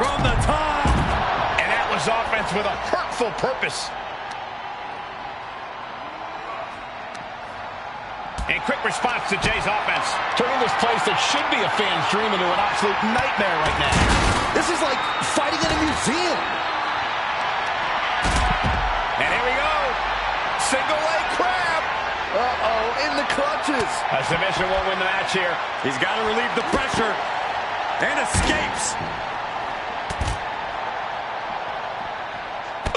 Speaker 1: From the top.
Speaker 3: And that was offense with a hurtful purpose. And quick response to Jay's offense.
Speaker 5: Turning this place that should be a fan's dream into an absolute nightmare right now.
Speaker 2: This is like fighting in a museum.
Speaker 3: And here we go. Single leg crab.
Speaker 2: Uh-oh, in the clutches.
Speaker 3: A submission won't win the match here.
Speaker 1: He's got to relieve the pressure. And escapes.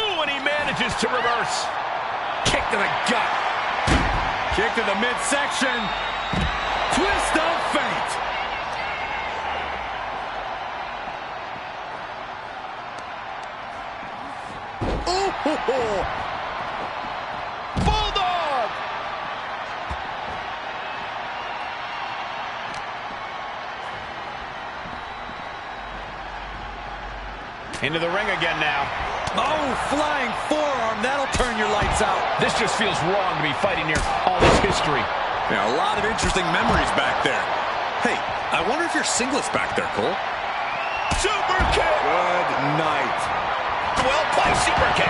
Speaker 3: Ooh, and he manages to reverse.
Speaker 1: Kick to the gut. Kick to the midsection. Twist of fate.
Speaker 2: Ooh,
Speaker 3: Bulldog. Into the ring again now.
Speaker 1: Oh, flying forearm. That'll turn your lights out.
Speaker 3: This just feels wrong to be fighting near all this history.
Speaker 1: Yeah, a lot of interesting memories back there. Hey, I wonder if you're singlets back there, Cole.
Speaker 3: Super kick.
Speaker 1: Good night.
Speaker 3: Well played super kick.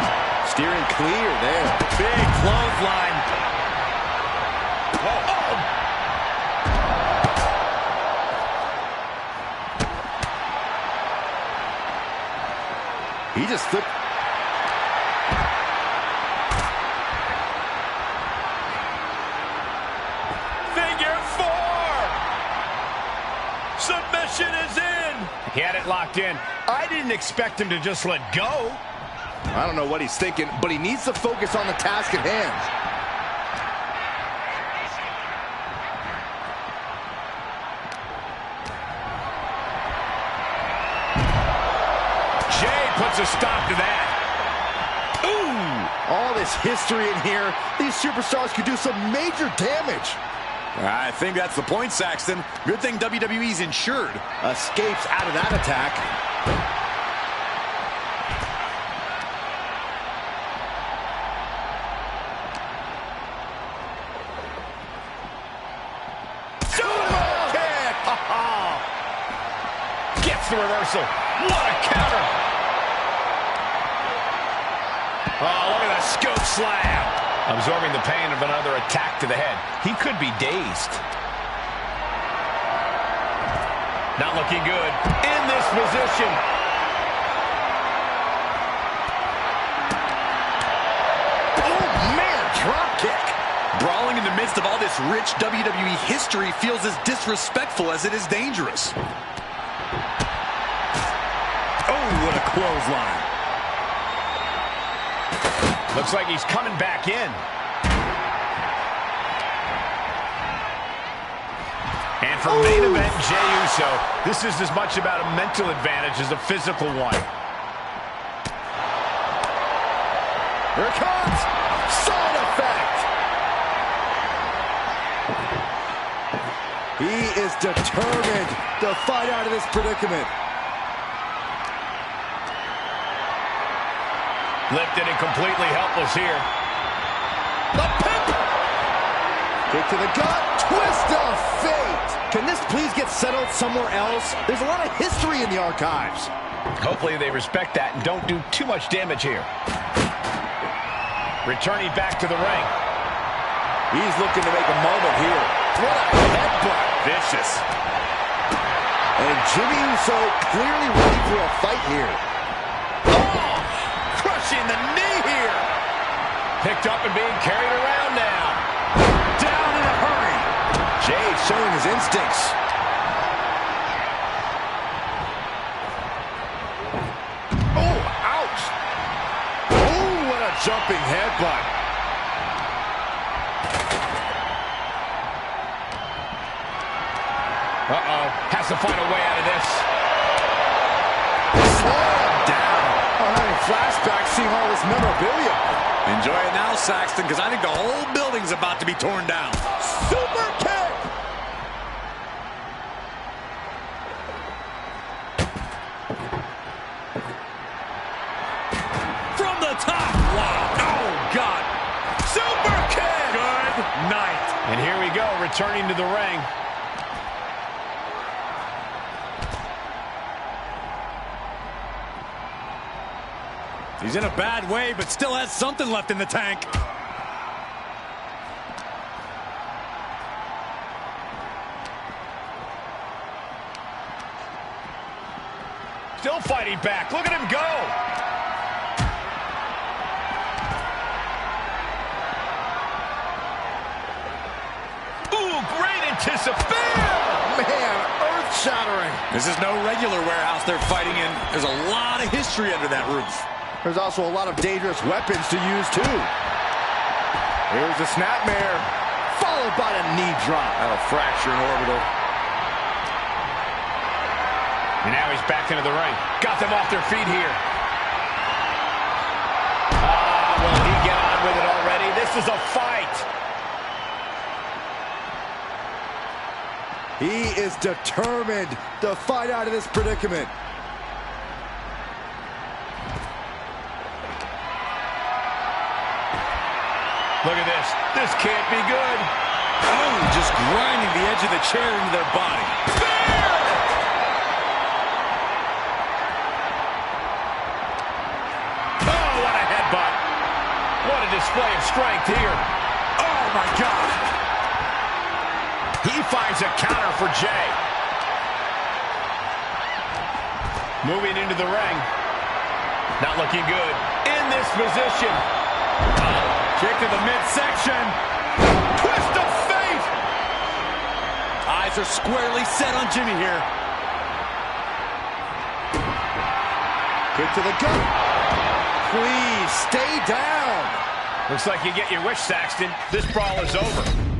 Speaker 2: steering clear there.
Speaker 1: Big clothesline.
Speaker 3: Whoa. Oh.
Speaker 2: He just flipped.
Speaker 1: submission is in.
Speaker 3: He had it locked in. I didn't expect him to just let go.
Speaker 2: I don't know what he's thinking, but he needs to focus on the task at hand.
Speaker 3: Jay puts a stop to that.
Speaker 2: Ooh! All this history in here. These superstars could do some major damage.
Speaker 1: I think that's the point, Saxton. Good thing WWE's insured.
Speaker 2: Escapes out of that attack.
Speaker 3: Gets the reversal. What a counter. Oh, look at the scoop slam. Absorbing the pain of another attack to the head. He could be dazed. Not looking good in this position.
Speaker 2: Oh, man, drop kick.
Speaker 1: Brawling in the midst of all this rich WWE history feels as disrespectful as it is dangerous. Oh, what a clothesline.
Speaker 3: Looks like he's coming back in. And for main event, Jey Uso, this is as much about a mental advantage as a physical one.
Speaker 2: Here it comes. Side effect. He is determined to fight out of this predicament.
Speaker 3: Lifted and completely helpless here.
Speaker 2: The pip! Kick to the gut. Twist of fate. Can this please get settled somewhere else? There's a lot of history in the archives.
Speaker 3: Hopefully they respect that and don't do too much damage here. Returning back to the ring.
Speaker 2: He's looking to make a moment here. What a headbutt.
Speaker 3: Vicious.
Speaker 2: And Jimmy Uso clearly ready for a fight here.
Speaker 3: Oh! Crushing the knee here. Picked up and being carried around now.
Speaker 2: Down in a hurry. Jey showing his instincts. Oh, ouch. Oh, what a jumping headbutt.
Speaker 3: Uh-oh. Has to find a way out of this.
Speaker 2: Slow down. I'm having flashbacks seeing all this memorabilia.
Speaker 1: Enjoy it now, Saxton, because I think the whole building's about to be torn down.
Speaker 2: Super kick.
Speaker 1: From the top. Wow. Oh, God. Super kick. Good night.
Speaker 3: And here we go, returning to the ring.
Speaker 1: He's in a bad way, but still has something left in the tank.
Speaker 3: Still fighting back. Look at him go. Ooh, great anticipation.
Speaker 2: Man, earth-shattering.
Speaker 1: This is no regular warehouse they're fighting in. There's a lot of history under that roof.
Speaker 2: There's also a lot of dangerous weapons to use, too. Here's the snapmare, followed by a knee drop.
Speaker 1: That'll fracture an orbital.
Speaker 3: And now he's back into the ring. Got them off their feet here. Will he get on with it already? This is a fight.
Speaker 2: He is determined to fight out of this predicament.
Speaker 3: Look at this. This can't be good.
Speaker 1: Oh, just grinding the edge of the chair into their body.
Speaker 3: Oh, what a headbutt. What a display of strength here.
Speaker 1: Oh, my God.
Speaker 3: He finds a counter for Jey. Moving into the ring. Not looking good. In this position.
Speaker 1: Kick to the midsection.
Speaker 3: Twist of fate.
Speaker 1: Eyes are squarely set on Jimmy here.
Speaker 2: Kick to the gut. Please, stay down.
Speaker 3: Looks like you get your wish, Saxton. This brawl is over.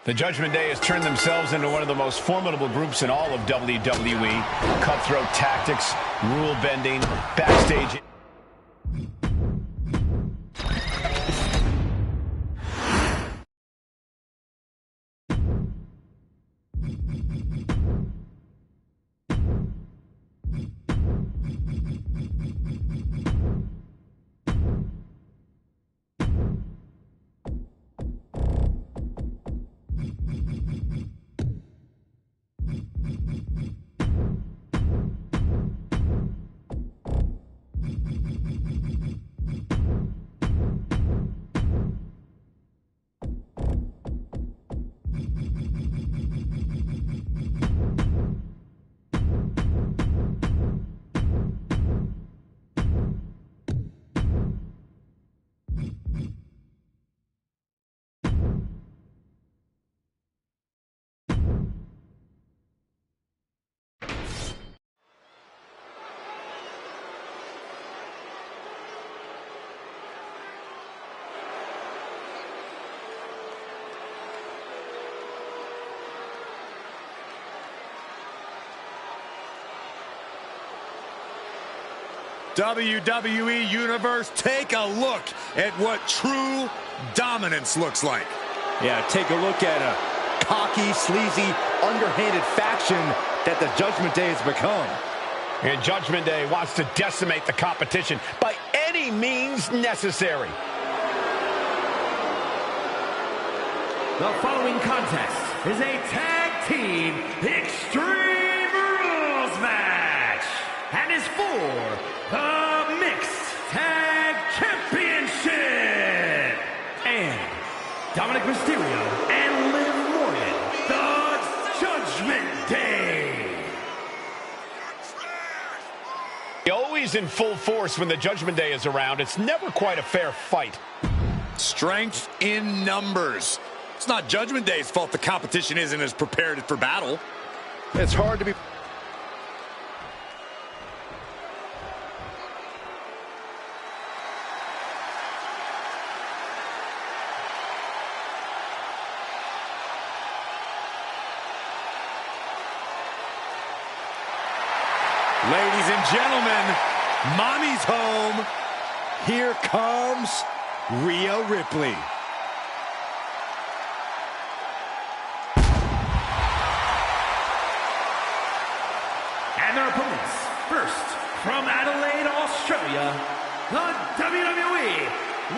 Speaker 3: The Judgment Day has turned themselves into one of the most formidable groups in all of WWE. Cutthroat tactics, rule bending, backstage.
Speaker 1: WWE Universe, take a look at what true dominance looks like.
Speaker 2: Yeah, take a look at a cocky, sleazy, underhanded faction that the Judgment Day has become.
Speaker 3: And Judgment Day wants to decimate the competition by any means necessary.
Speaker 4: The following contest is a tag team Extreme Rules match and is for the Mixed Tag Dominic Mysterio and Liv Morgan, the Judgment Day.
Speaker 5: Always in full force when the Judgment Day is around. It's never quite a fair fight.
Speaker 1: Strength in numbers. It's not Judgment Day's fault the competition isn't as prepared for battle.
Speaker 2: It's hard to be...
Speaker 1: Ladies and gentlemen, Mommy's home.
Speaker 2: Here comes Rhea Ripley.
Speaker 4: And their opponents, first, from Adelaide, Australia, the WWE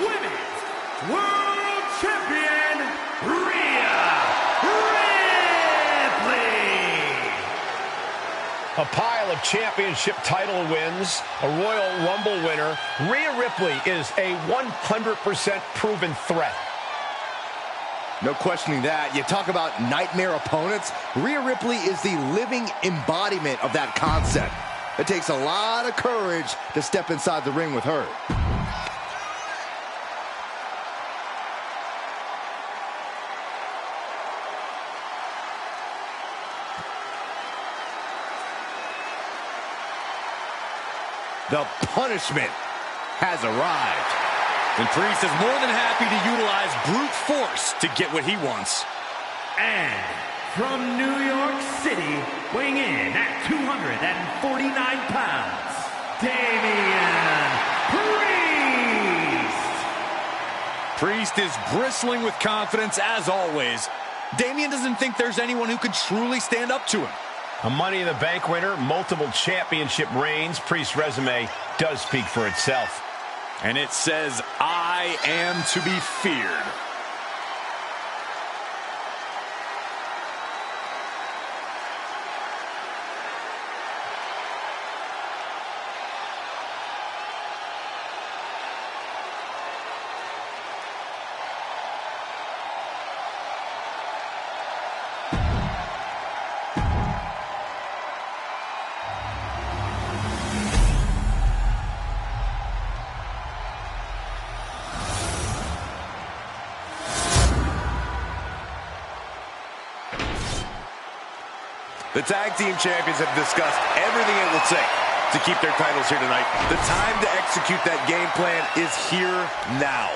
Speaker 4: Women's World Champion, Rhea Ripley.
Speaker 3: A pile of championship title wins, a Royal Rumble winner. Rhea Ripley is a 100% proven threat.
Speaker 2: No questioning that. You talk about nightmare opponents. Rhea Ripley is the living embodiment of that concept. It takes a lot of courage to step inside the ring with her. The punishment has arrived.
Speaker 1: And Priest is more than happy to utilize brute force to get what he wants.
Speaker 4: And from New York City, weighing in at 249 pounds, Damian Priest.
Speaker 1: Priest is bristling with confidence as always. Damian doesn't think there's anyone who could truly stand up to him.
Speaker 3: A Money in the Bank winner, multiple championship reigns. Priest's resume does speak for itself.
Speaker 1: And it says, I am to be feared. The tag team champions have discussed everything it will take to keep their titles here tonight. The time to execute that game plan is here now.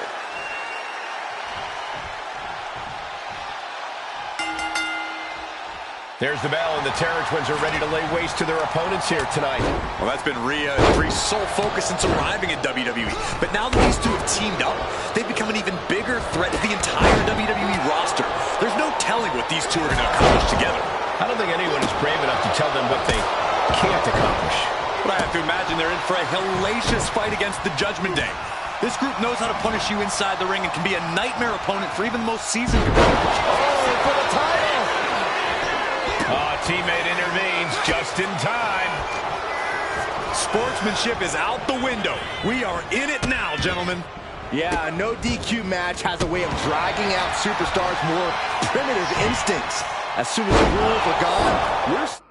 Speaker 3: There's the bell, and the Terror Twins are ready to lay waste to their opponents here tonight.
Speaker 1: Well, that's been Rhea and Priest's sole focus since arriving at WWE. But now that these two have teamed up, they've become an even bigger threat to the entire WWE roster. There's no telling what these two are going to accomplish together.
Speaker 3: I don't think anyone is brave enough to tell them what they can't accomplish.
Speaker 1: But I have to imagine they're in for a hellacious fight against the Judgment Day. This group knows how to punish you inside the ring and can be a nightmare opponent for even the most seasoned competitors.
Speaker 2: Oh, for the title!
Speaker 3: Oh, teammate intervenes just in time.
Speaker 1: Sportsmanship is out the window. We are in it now, gentlemen.
Speaker 2: Yeah, no DQ match has a way of dragging out superstars' more primitive instincts. As soon as the rules are gone, we're seeing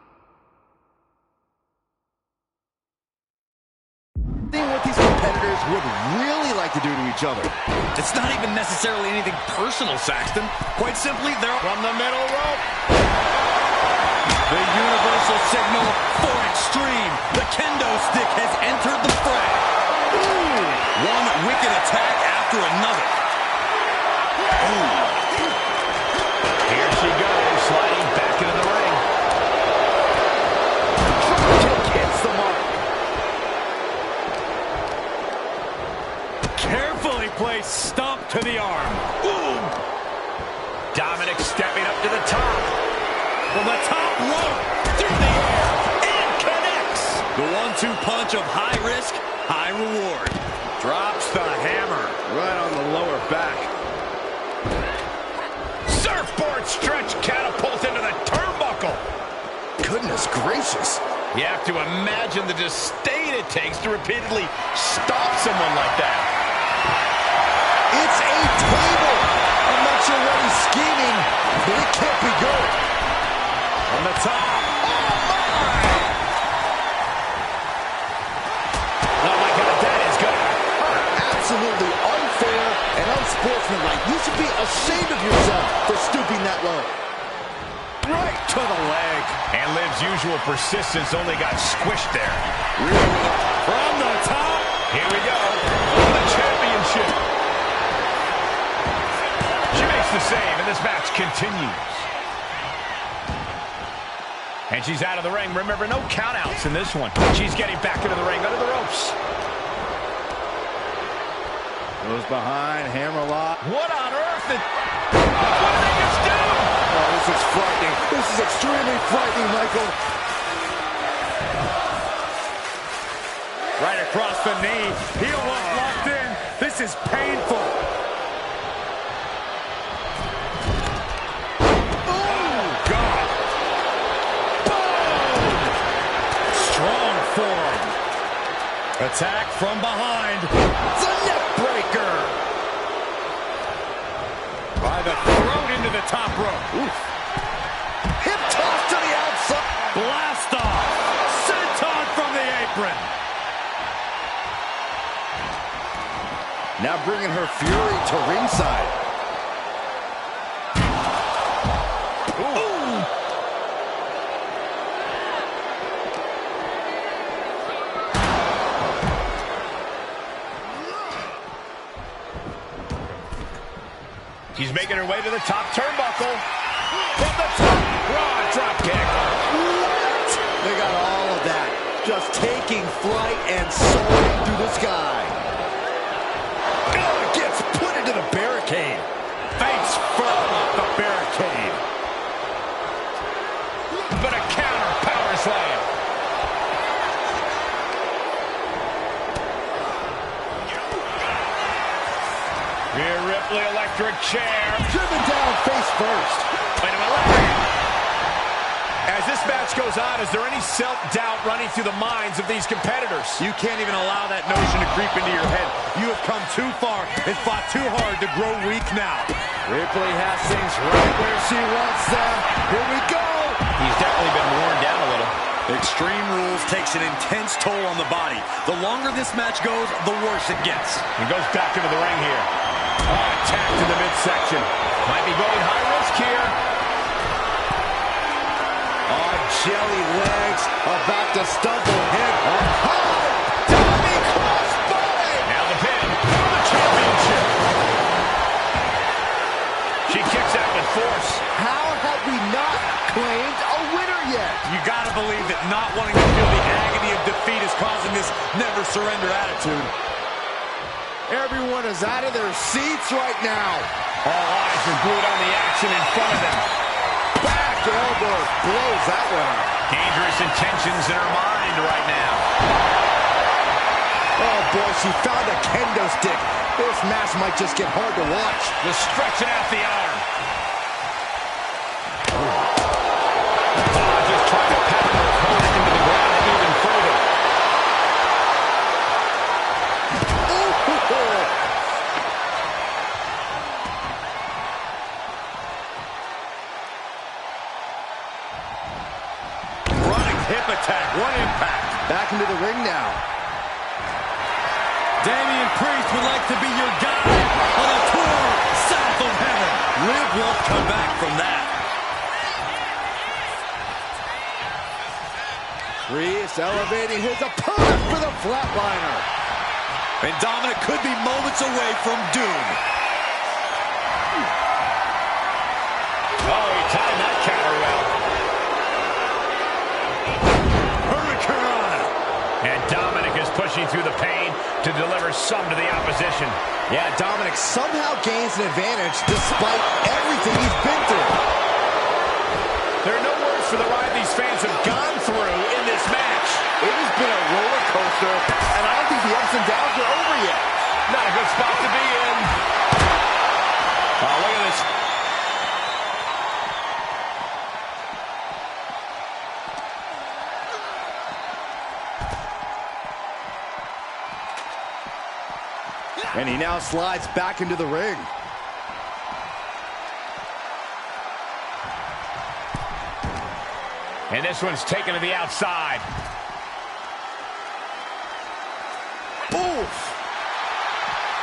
Speaker 2: what these competitors would really like to do to each other.
Speaker 1: It's not even necessarily anything personal, Saxton. Quite simply, they're
Speaker 5: From the middle rope.
Speaker 1: the universal signal for extreme. The kendo stick has entered the fray. Ooh, one wicked attack after another. Ooh.
Speaker 3: Here she goes, sliding back into the ring.
Speaker 2: Kick hits the mark.
Speaker 1: Carefully placed stomp to the arm. Ooh.
Speaker 3: Dominic stepping up to the top.
Speaker 1: From the top rope, through the air, and connects. The 1-2 punch of high risk, high reward. Drops the hammer right on the lower back.
Speaker 3: Surfboard stretch catapult into the turnbuckle.
Speaker 2: Goodness gracious.
Speaker 3: You have to imagine the disdain it takes to repeatedly stop someone like that.
Speaker 2: It's a table. I'm not sure It can't be good.
Speaker 1: On the top.
Speaker 3: Oh, my God, that is going to hurt.
Speaker 2: Absolutely unfair and unsportsmanlike. You should be ashamed of yourself for stooping that low.
Speaker 1: Right to the leg.
Speaker 3: And Liv's usual persistence only got squished there.
Speaker 1: From the top.
Speaker 3: Here we go. For the championship. She makes the save, and this match continues. And she's out of the ring. Remember, no countouts in this one. She's getting back into the ring, under the ropes.
Speaker 2: Goes behind, hammerlock.
Speaker 3: What on earth? What did they just do?
Speaker 2: Oh, this is frightening. This is extremely frightening, Michael.
Speaker 1: Right across the knee. Heel hook locked in. This is painful. Oh, God. Boom! Strong form. Attack from behind. It's a neck breaker. By the throat into the top rope. Oof.
Speaker 2: Hip toss to the outside.
Speaker 1: Blast off. Senton from the apron.
Speaker 2: Now bringing her fury to ringside.
Speaker 1: Ooh.
Speaker 3: She's making her way to the top turnbuckle. From the top, raw drop kick.
Speaker 2: What? They got all of that. Just taking flight and soaring through the sky. Oh, gets put into the barricade.
Speaker 1: Face first off the barricade.
Speaker 3: But a counter power slam. Rhea Ripley, electric chair.
Speaker 2: Driven down face first.
Speaker 3: Wait a minute.
Speaker 1: As this match goes on, is there any self-doubt running through the minds of these competitors? You can't even allow that notion to creep into your head. You have come too far and fought too hard to grow weak now.
Speaker 2: Ripley has things right where she wants them. Here we go.
Speaker 3: He's definitely been worn down a little.
Speaker 1: Extreme Rules takes an intense toll on the body. The longer this match goes, the worse it gets.
Speaker 3: He goes back into the ring here. Attacked in the midsection. Might be going high risk here.
Speaker 2: Jelly legs about to stumble him. Diving crossbody.
Speaker 3: Now the pin for the championship. She kicks out with force.
Speaker 2: How have we not claimed a winner yet?
Speaker 1: You gotta believe that not wanting to feel the agony of defeat is causing this never surrender attitude.
Speaker 2: Everyone is out of their seats right now.
Speaker 3: All eyes are glued on the action in front of them.
Speaker 2: Back elbow blows that one up.
Speaker 3: Dangerous intentions in her mind right now.
Speaker 2: Oh boy, she found a kendo stick. This match might just get hard to watch.
Speaker 3: Just stretching out the arm. Just trying to pound her opponent into the ground even further.
Speaker 1: Hip attack, one impact.
Speaker 2: Back into the ring now.
Speaker 1: Damian Priest would like to be your guide on a tour south of heaven. Liv won't come back from that.
Speaker 2: Priest elevating his opponent for the flatliner.
Speaker 1: And Dominic could be moments away from doom.
Speaker 3: Oh, he timed that counter well. And Dominic is pushing through the pain to deliver some to the opposition.
Speaker 2: Yeah, Dominic somehow gains an advantage despite everything he's been through.
Speaker 3: There are no words for the ride these fans have gone through in this match.
Speaker 2: It has been a roller coaster, and I don't think the ups and downs are over yet.
Speaker 3: Not a good spot to be in. Oh, look at this.
Speaker 2: And he now slides back into the ring.
Speaker 3: And this one's taken to the outside.
Speaker 2: Oof!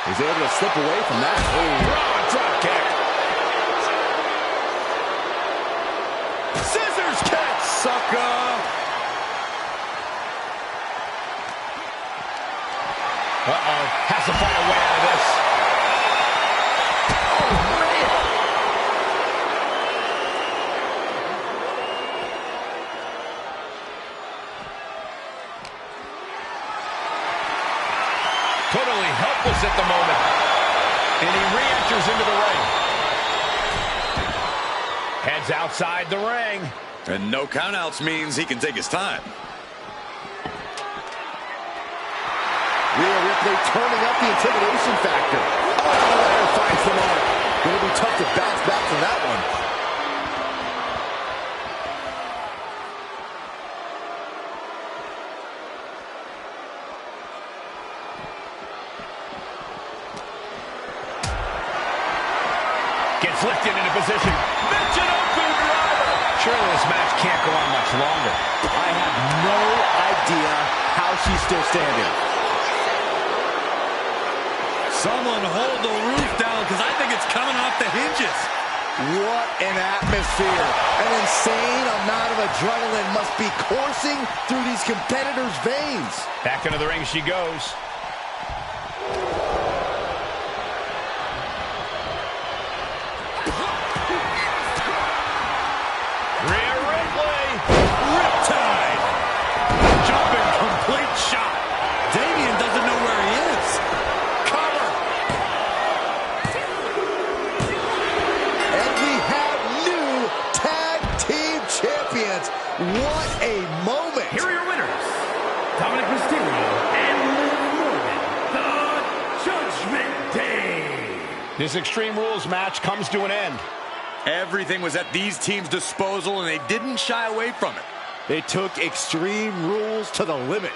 Speaker 2: He's able to slip away from that.
Speaker 3: Raw drop kick.
Speaker 2: Scissors kick! Sucker!
Speaker 3: Uh-oh. Has to find a way out of this. Totally helpless at the moment. And he re-enters into the ring. Heads outside the ring.
Speaker 1: And no countouts means he can take his time.
Speaker 2: Rhea Ripley turning up the intimidation factor. Oh, the ladder finds the mark. It'll be tough to bounce back from that one.
Speaker 3: Gets lifted into position. Michinoku driver. Surely this match can't go on much longer.
Speaker 2: I have no idea how she's still standing.
Speaker 1: Someone hold the roof down, because I think it's coming off the hinges.
Speaker 2: What an atmosphere. An insane amount of adrenaline must be coursing through these competitors' veins.
Speaker 3: Back into the ring she goes. Rhea Ripley.
Speaker 1: Riptide. Jumping complete shot. Damian doesn't know where he is. Cover.
Speaker 2: And we have new tag team champions. What a moment.
Speaker 4: Here are your winners, Dominic Mysterio and Liv Morgan, the Judgment Day.
Speaker 3: This Extreme Rules match comes to an end.
Speaker 1: Everything was at these teams' disposal, and they didn't shy away from it.
Speaker 2: They took Extreme Rules to the limit.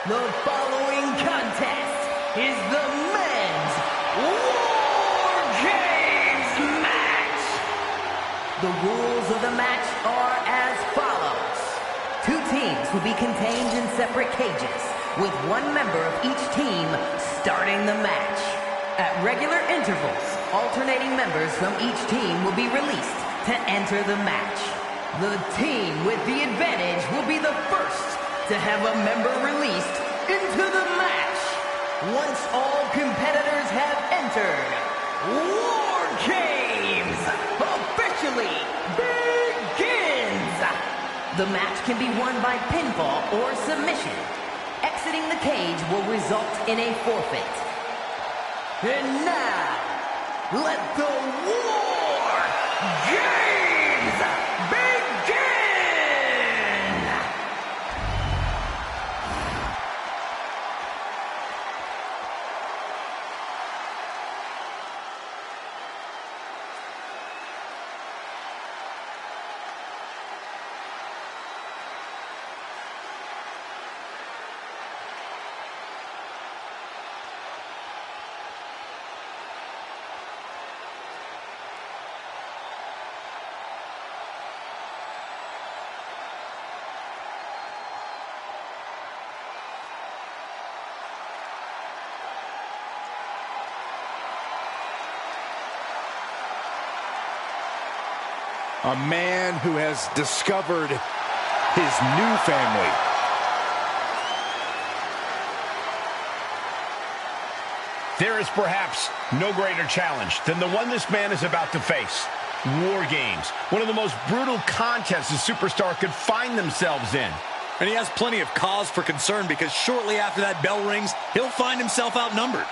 Speaker 6: The following contest is the men's War Games match. The rules of the match are as follows. Two teams will be contained in separate cages, with one member of each team starting the match. At regular intervals, alternating members from each team will be released to enter the match. The team with the advantage will be the first to have a member released into the match. Once all competitors have entered, War Games officially begins. The match can be won by pinfall or submission. Exiting the cage will result in a forfeit. And now, let the War Games begin!
Speaker 2: A man who has discovered his new family.
Speaker 5: There is perhaps no greater challenge than the one this man is about to face. War Games, one of the most brutal contests a superstar could find themselves in.
Speaker 1: And he has plenty of cause for concern because shortly after that bell rings, he'll find himself outnumbered.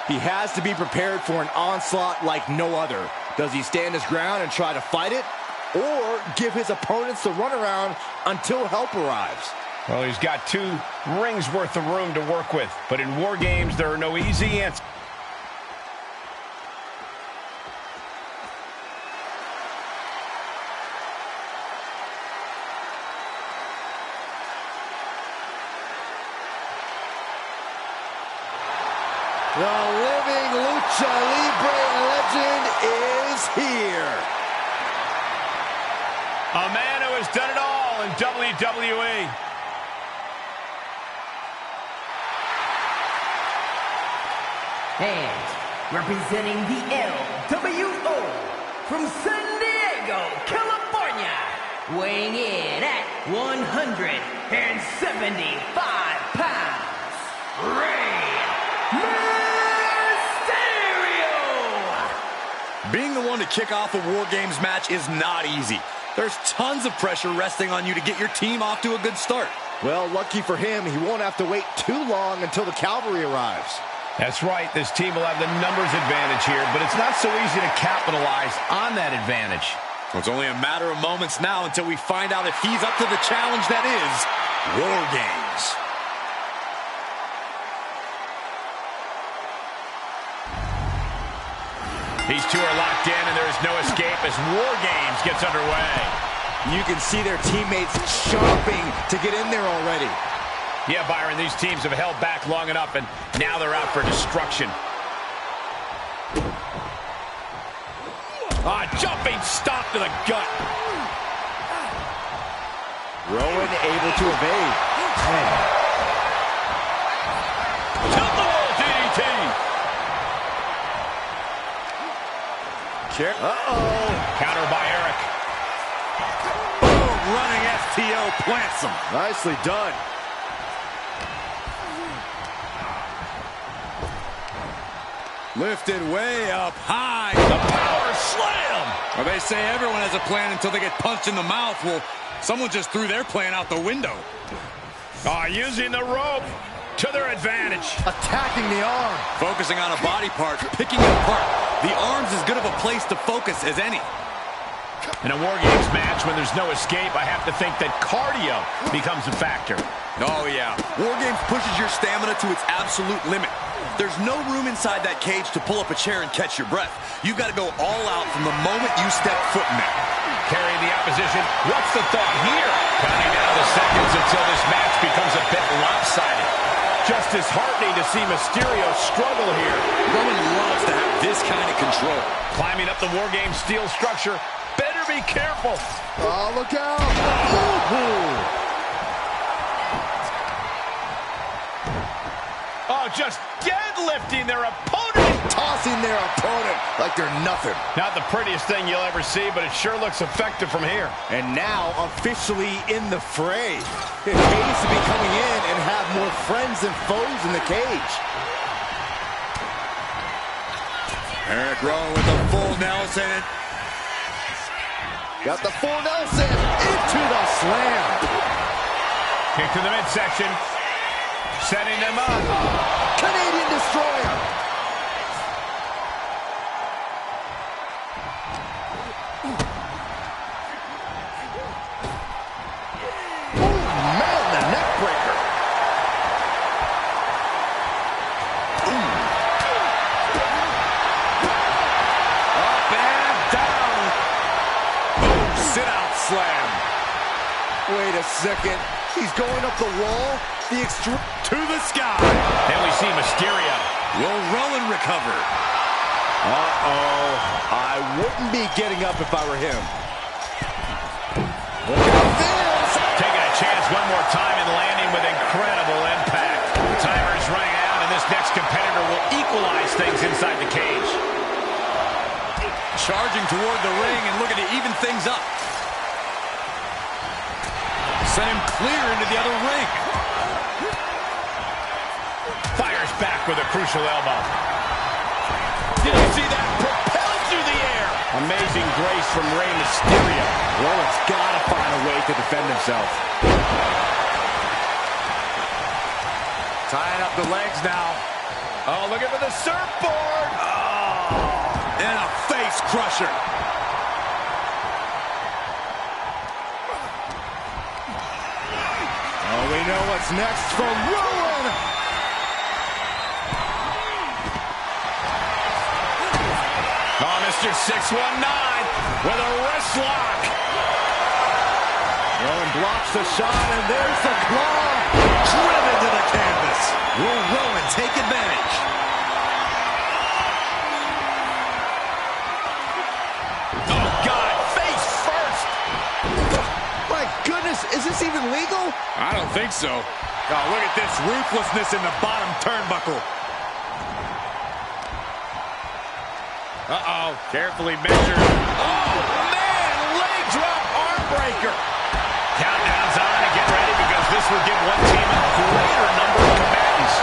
Speaker 2: He has to be prepared for an onslaught like no other. Does he stand his ground and try to fight it? Or give his opponents the runaround until help arrives?
Speaker 5: Well, he's got 2 rings worth of room to work with. But in War Games, there are no easy answers.
Speaker 2: The living Lucha Libre legend is here.
Speaker 5: A man who has done it all in WWE.
Speaker 6: And representing the LWO from San Diego, California, weighing in at 175 pounds, Rey Mysterio!
Speaker 1: Being the one to kick off a War Games match is not easy. There's tons of pressure resting on you to get your team off to a good start.
Speaker 2: Well, lucky for him, he won't have to wait too long until the cavalry arrives.
Speaker 5: That's right. This team will have the numbers advantage here, but it's not so easy to capitalize on that advantage.
Speaker 1: Well, it's only a matter of moments now until we find out if he's up to the challenge that is War Games.
Speaker 5: These two are locked in, and there is no escape as War Games gets underway.
Speaker 2: You can see their teammates chomping to get in there already.
Speaker 5: Yeah, Byron, these teams have held back long enough, and now they're out for destruction. Jumping stop to the gut.
Speaker 2: Rowan able to evade.
Speaker 5: Tilt-the-wall DDT.
Speaker 2: Uh-oh.
Speaker 5: Counter by Eric.
Speaker 1: Boom, running STO plants him.
Speaker 2: Nicely done.
Speaker 1: Lifted way up high. The power slam. Well, they say everyone has a plan until they get punched in the mouth. Well, someone just threw their plan out the window.
Speaker 5: Using the rope to their advantage.
Speaker 2: Attacking the arm.
Speaker 1: Focusing on a body part, picking it apart. The arm's as good of a place to focus as any.
Speaker 3: In a War Games match, when there's no escape, I have to think that cardio becomes a factor.
Speaker 1: Oh, yeah. War Games pushes your stamina to its absolute limit. There's no room inside that cage to pull up a chair and catch your breath. You've got to go all out from the moment you step foot in there.
Speaker 3: Carrying the opposition. What's the thought here? Counting down the seconds until this match becomes a bit lopsided. Just disheartening to see Mysterio struggle here.
Speaker 1: Roman loves to have this kind of control.
Speaker 3: Climbing up the War Games steel structure. Better be careful.
Speaker 2: Oh, look out. Ooh.
Speaker 3: Oh, just deadlifting their opponent.
Speaker 2: Tossing their opponent like they're nothing.
Speaker 3: Not the prettiest thing you'll ever see, but it sure looks effective from here.
Speaker 2: And now officially in the fray. It pays to be coming in and have more friends than foes in the cage.
Speaker 1: Eric Rowan with the full Nelson.
Speaker 2: Got the full Nelson into the slam.
Speaker 3: Kick to the midsection. Setting them up.
Speaker 2: Canadian Destroyer. Oh, man, the neck breaker.
Speaker 1: Up and down. Boom, sit-out slam.
Speaker 2: Wait a second. He's going up the wall. The extreme
Speaker 1: To the sky.
Speaker 3: Then we see Mysterio.
Speaker 1: Will Rowan recover?
Speaker 2: Uh-oh. I wouldn't be getting up if I were him. Look at this.
Speaker 3: Taking a chance one more time and landing with incredible impact. The timer is running out, and this next competitor will equalize things inside the cage.
Speaker 1: Charging toward the ring and looking to even things up. Send him clear into the other ring.
Speaker 3: Fires back with a crucial elbow. Did you see that? Propelled through the air. Amazing grace from Rey Mysterio.
Speaker 2: Rowan's got to find a way to defend himself.
Speaker 1: Tying up the legs now.
Speaker 3: Oh, looking for the surfboard.
Speaker 1: Oh, and a face crusher.
Speaker 2: Oh, we know what's next from Rowan.
Speaker 3: Oh, Mr. 619 with a wrist lock.
Speaker 2: Rowan blocks the shot, and there's the claw.
Speaker 1: Driven to the canvas. Will Rowan take advantage?
Speaker 3: Oh, God, face first.
Speaker 2: My goodness, is this even legal?
Speaker 1: I don't think so. Oh, look at this ruthlessness in the bottom turnbuckle. Uh-oh, carefully measured.
Speaker 3: Oh, man, leg drop arm breaker. Countdown's on and get ready because this will give one team a greater number of combatants.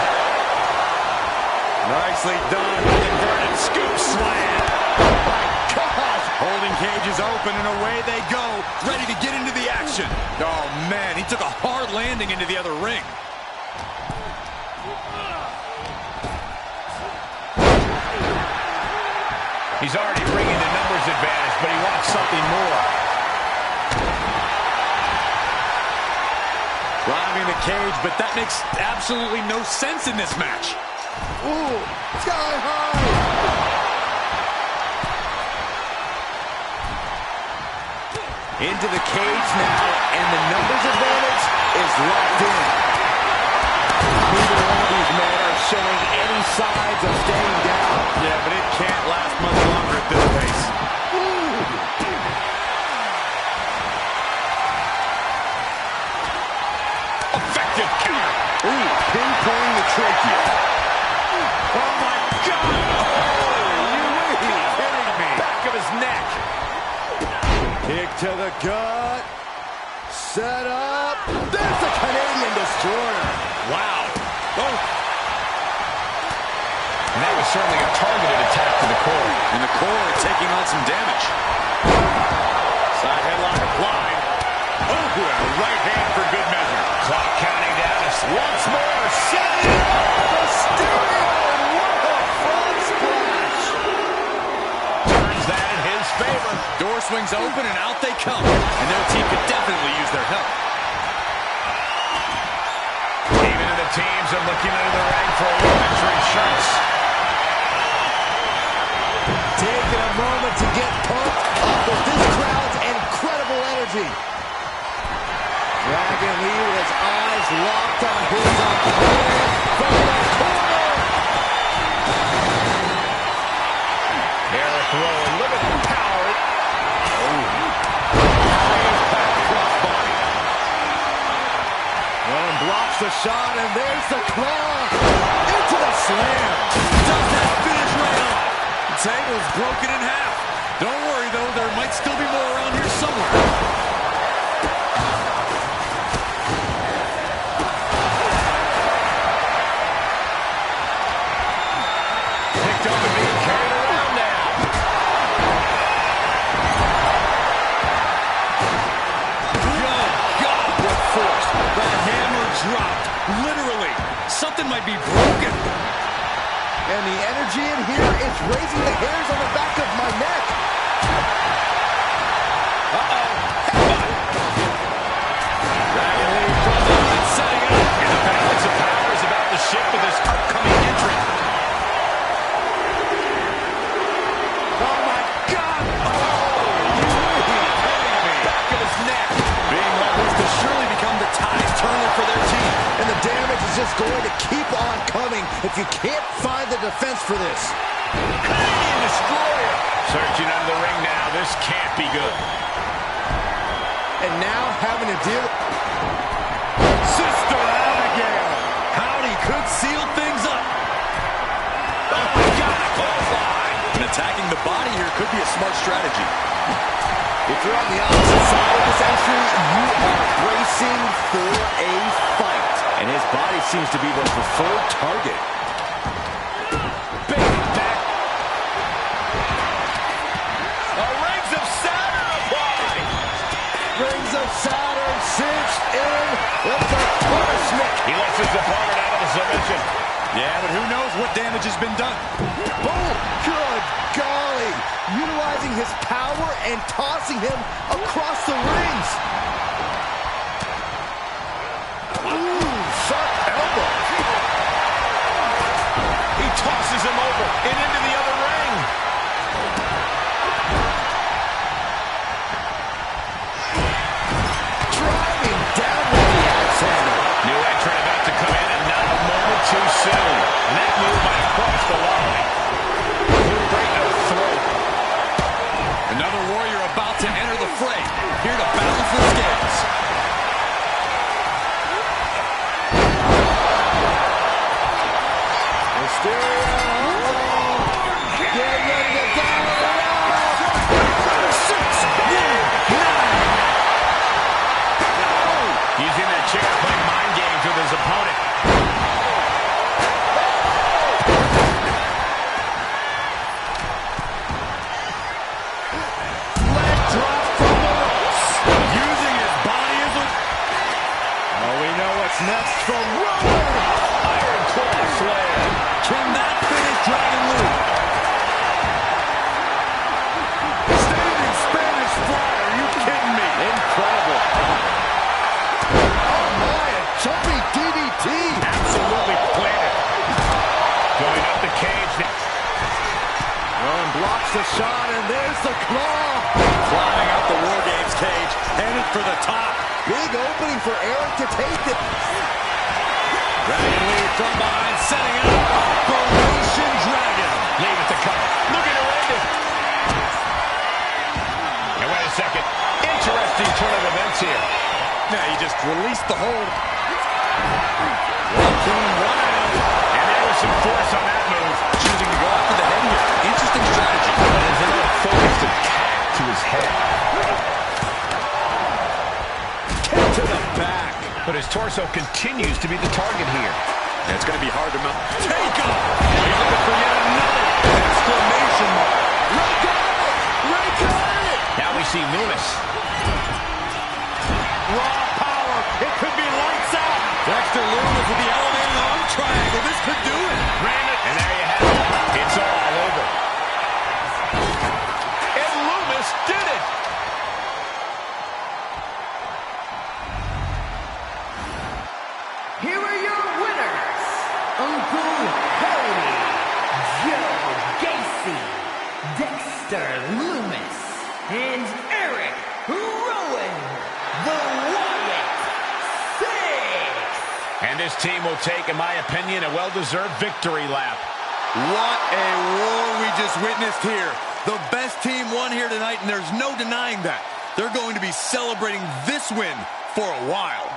Speaker 1: Nicely done with inverted scoop slam. Oh, my gosh. Holding cage is open and away they go, ready to get into the action. Oh, man, he took a hard landing into the other ring.
Speaker 3: He's already bringing the numbers advantage, but he wants something more.
Speaker 1: Climbing the cage, but that makes absolutely no sense in this match.
Speaker 2: Ooh, sky high. Into the cage now, and the numbers advantage is locked in. Neither one of these men are showing any signs of staying down.
Speaker 1: Yeah, but it can't last much longer at this pace.
Speaker 3: Effective counter.
Speaker 2: Ooh, pinpointing the trachea.
Speaker 3: Oh, my God.
Speaker 2: Are you kidding me?
Speaker 3: Back of his neck.
Speaker 2: Kick to the gut. Set up. There's the Canadian Destroyer.
Speaker 3: Wow. Oh. And that was certainly a targeted attack to the core.
Speaker 1: And the core taking on some damage. Side headlock applied. Oh, and a right hand for good measure.
Speaker 3: Clock counting down once more. Setting it up.
Speaker 2: Mysterio, what a frog splash.
Speaker 3: Turns that in his favor.
Speaker 1: Door swings open, and out they come. And their team could definitely use their help.
Speaker 3: Even the teams are looking into the ring for a little extra shots.
Speaker 2: Taking a moment to get pumped up with this crowd's incredible energy. Dragon Lee with his eyes locked on his opponent from the corner.
Speaker 3: Eric Rowan, look at the power.
Speaker 2: Rowan blocks the shot, and there's the claw into the slam.
Speaker 1: Does that finish right on? The table's broken in half. Don't worry, though. There might still be more around here somewhere. Something might be broken.
Speaker 2: And the energy in here is raising the hairs on the back of my neck.
Speaker 1: Dragon Lee from behind, setting up. And the balance of power is about to shift with this upcoming entrant.
Speaker 2: Oh my God!
Speaker 1: Back of his neck. Being leveraged to surely become the tide turner for their team.
Speaker 2: And the damage is just going to keep on coming if you can't find the defense for this.
Speaker 3: Canadian Destroyer. Searching under the ring now. This can't be good.
Speaker 2: And now having to deal with
Speaker 1: Sister Abigail. Howdy could seal things up. Oh my God, clothesline. And attacking the body here could be a smart strategy.
Speaker 2: If you're on the opposite side of this entry, you are bracing for a fight.
Speaker 1: And his body seems to be the preferred target.
Speaker 3: Big back. Rings of Saturn applied.
Speaker 2: Rings of Saturn cinched in with the punishment.
Speaker 3: He lets his opponent out of the submission.
Speaker 1: Yeah, but who knows what damage has been done.
Speaker 2: Oh, good golly. Utilizing his power and tossing him across the rings. Ooh, sharp elbow.
Speaker 3: He tosses him over and into the other ring.
Speaker 2: Driving down with the outside.
Speaker 3: New entrant about to come in and not a moment too soon. And that move might have crossed the line. Move right to the throat.
Speaker 1: Another warrior about to enter the fray. Here to balance the scales.
Speaker 3: Using that chair to play mind games with his opponent.
Speaker 2: Leg drop from the ropes.
Speaker 1: Using his body as a...
Speaker 2: Oh, we know what's next from Rowan.
Speaker 3: Iron Claw Slam.
Speaker 1: Can that finish Dragon Lee? Standing Spanish Fly, are you kidding me?
Speaker 2: Incredible. Oh my, a jumping DDT.
Speaker 3: Absolutely planted. Going up the cage.
Speaker 2: Rowan blocks the shot, and there's the claw.
Speaker 1: Climbing up the War Games cage, headed for the top.
Speaker 2: Big opening for Eric to take it.
Speaker 1: Dragon Lee from behind, setting up. Operation Dragon.
Speaker 3: Leave it to cover. Looking to end it. And wait a second. Interesting turn of events here.
Speaker 1: Yeah, he just released the hold. Walking one out.
Speaker 3: And there was some force on that move.
Speaker 1: Choosing to go after the head here. Interesting strategy.
Speaker 3: There's another focused attack to his head.
Speaker 1: Kick to the back.
Speaker 3: But his torso continues to be the target here.
Speaker 1: And it's going to be hard to mount. Take off! He's looking for yet another exclamation mark.
Speaker 2: Ray got it! Ray got it!
Speaker 3: Now we see Loomis.
Speaker 1: Raw power. It could be lights out. Dexter Loomis with the elevated arm triangle. This could do it.
Speaker 3: Ram it. And there you have it. It's all over. And Loomis did it.
Speaker 6: Dexter Loomis, and Eric Rowan, the Wyatt Six.
Speaker 3: And this team will take, in my opinion, a well-deserved victory lap.
Speaker 1: What a war we just witnessed here. The best team won here tonight, and there's no denying that. They're going to be celebrating this win for a while.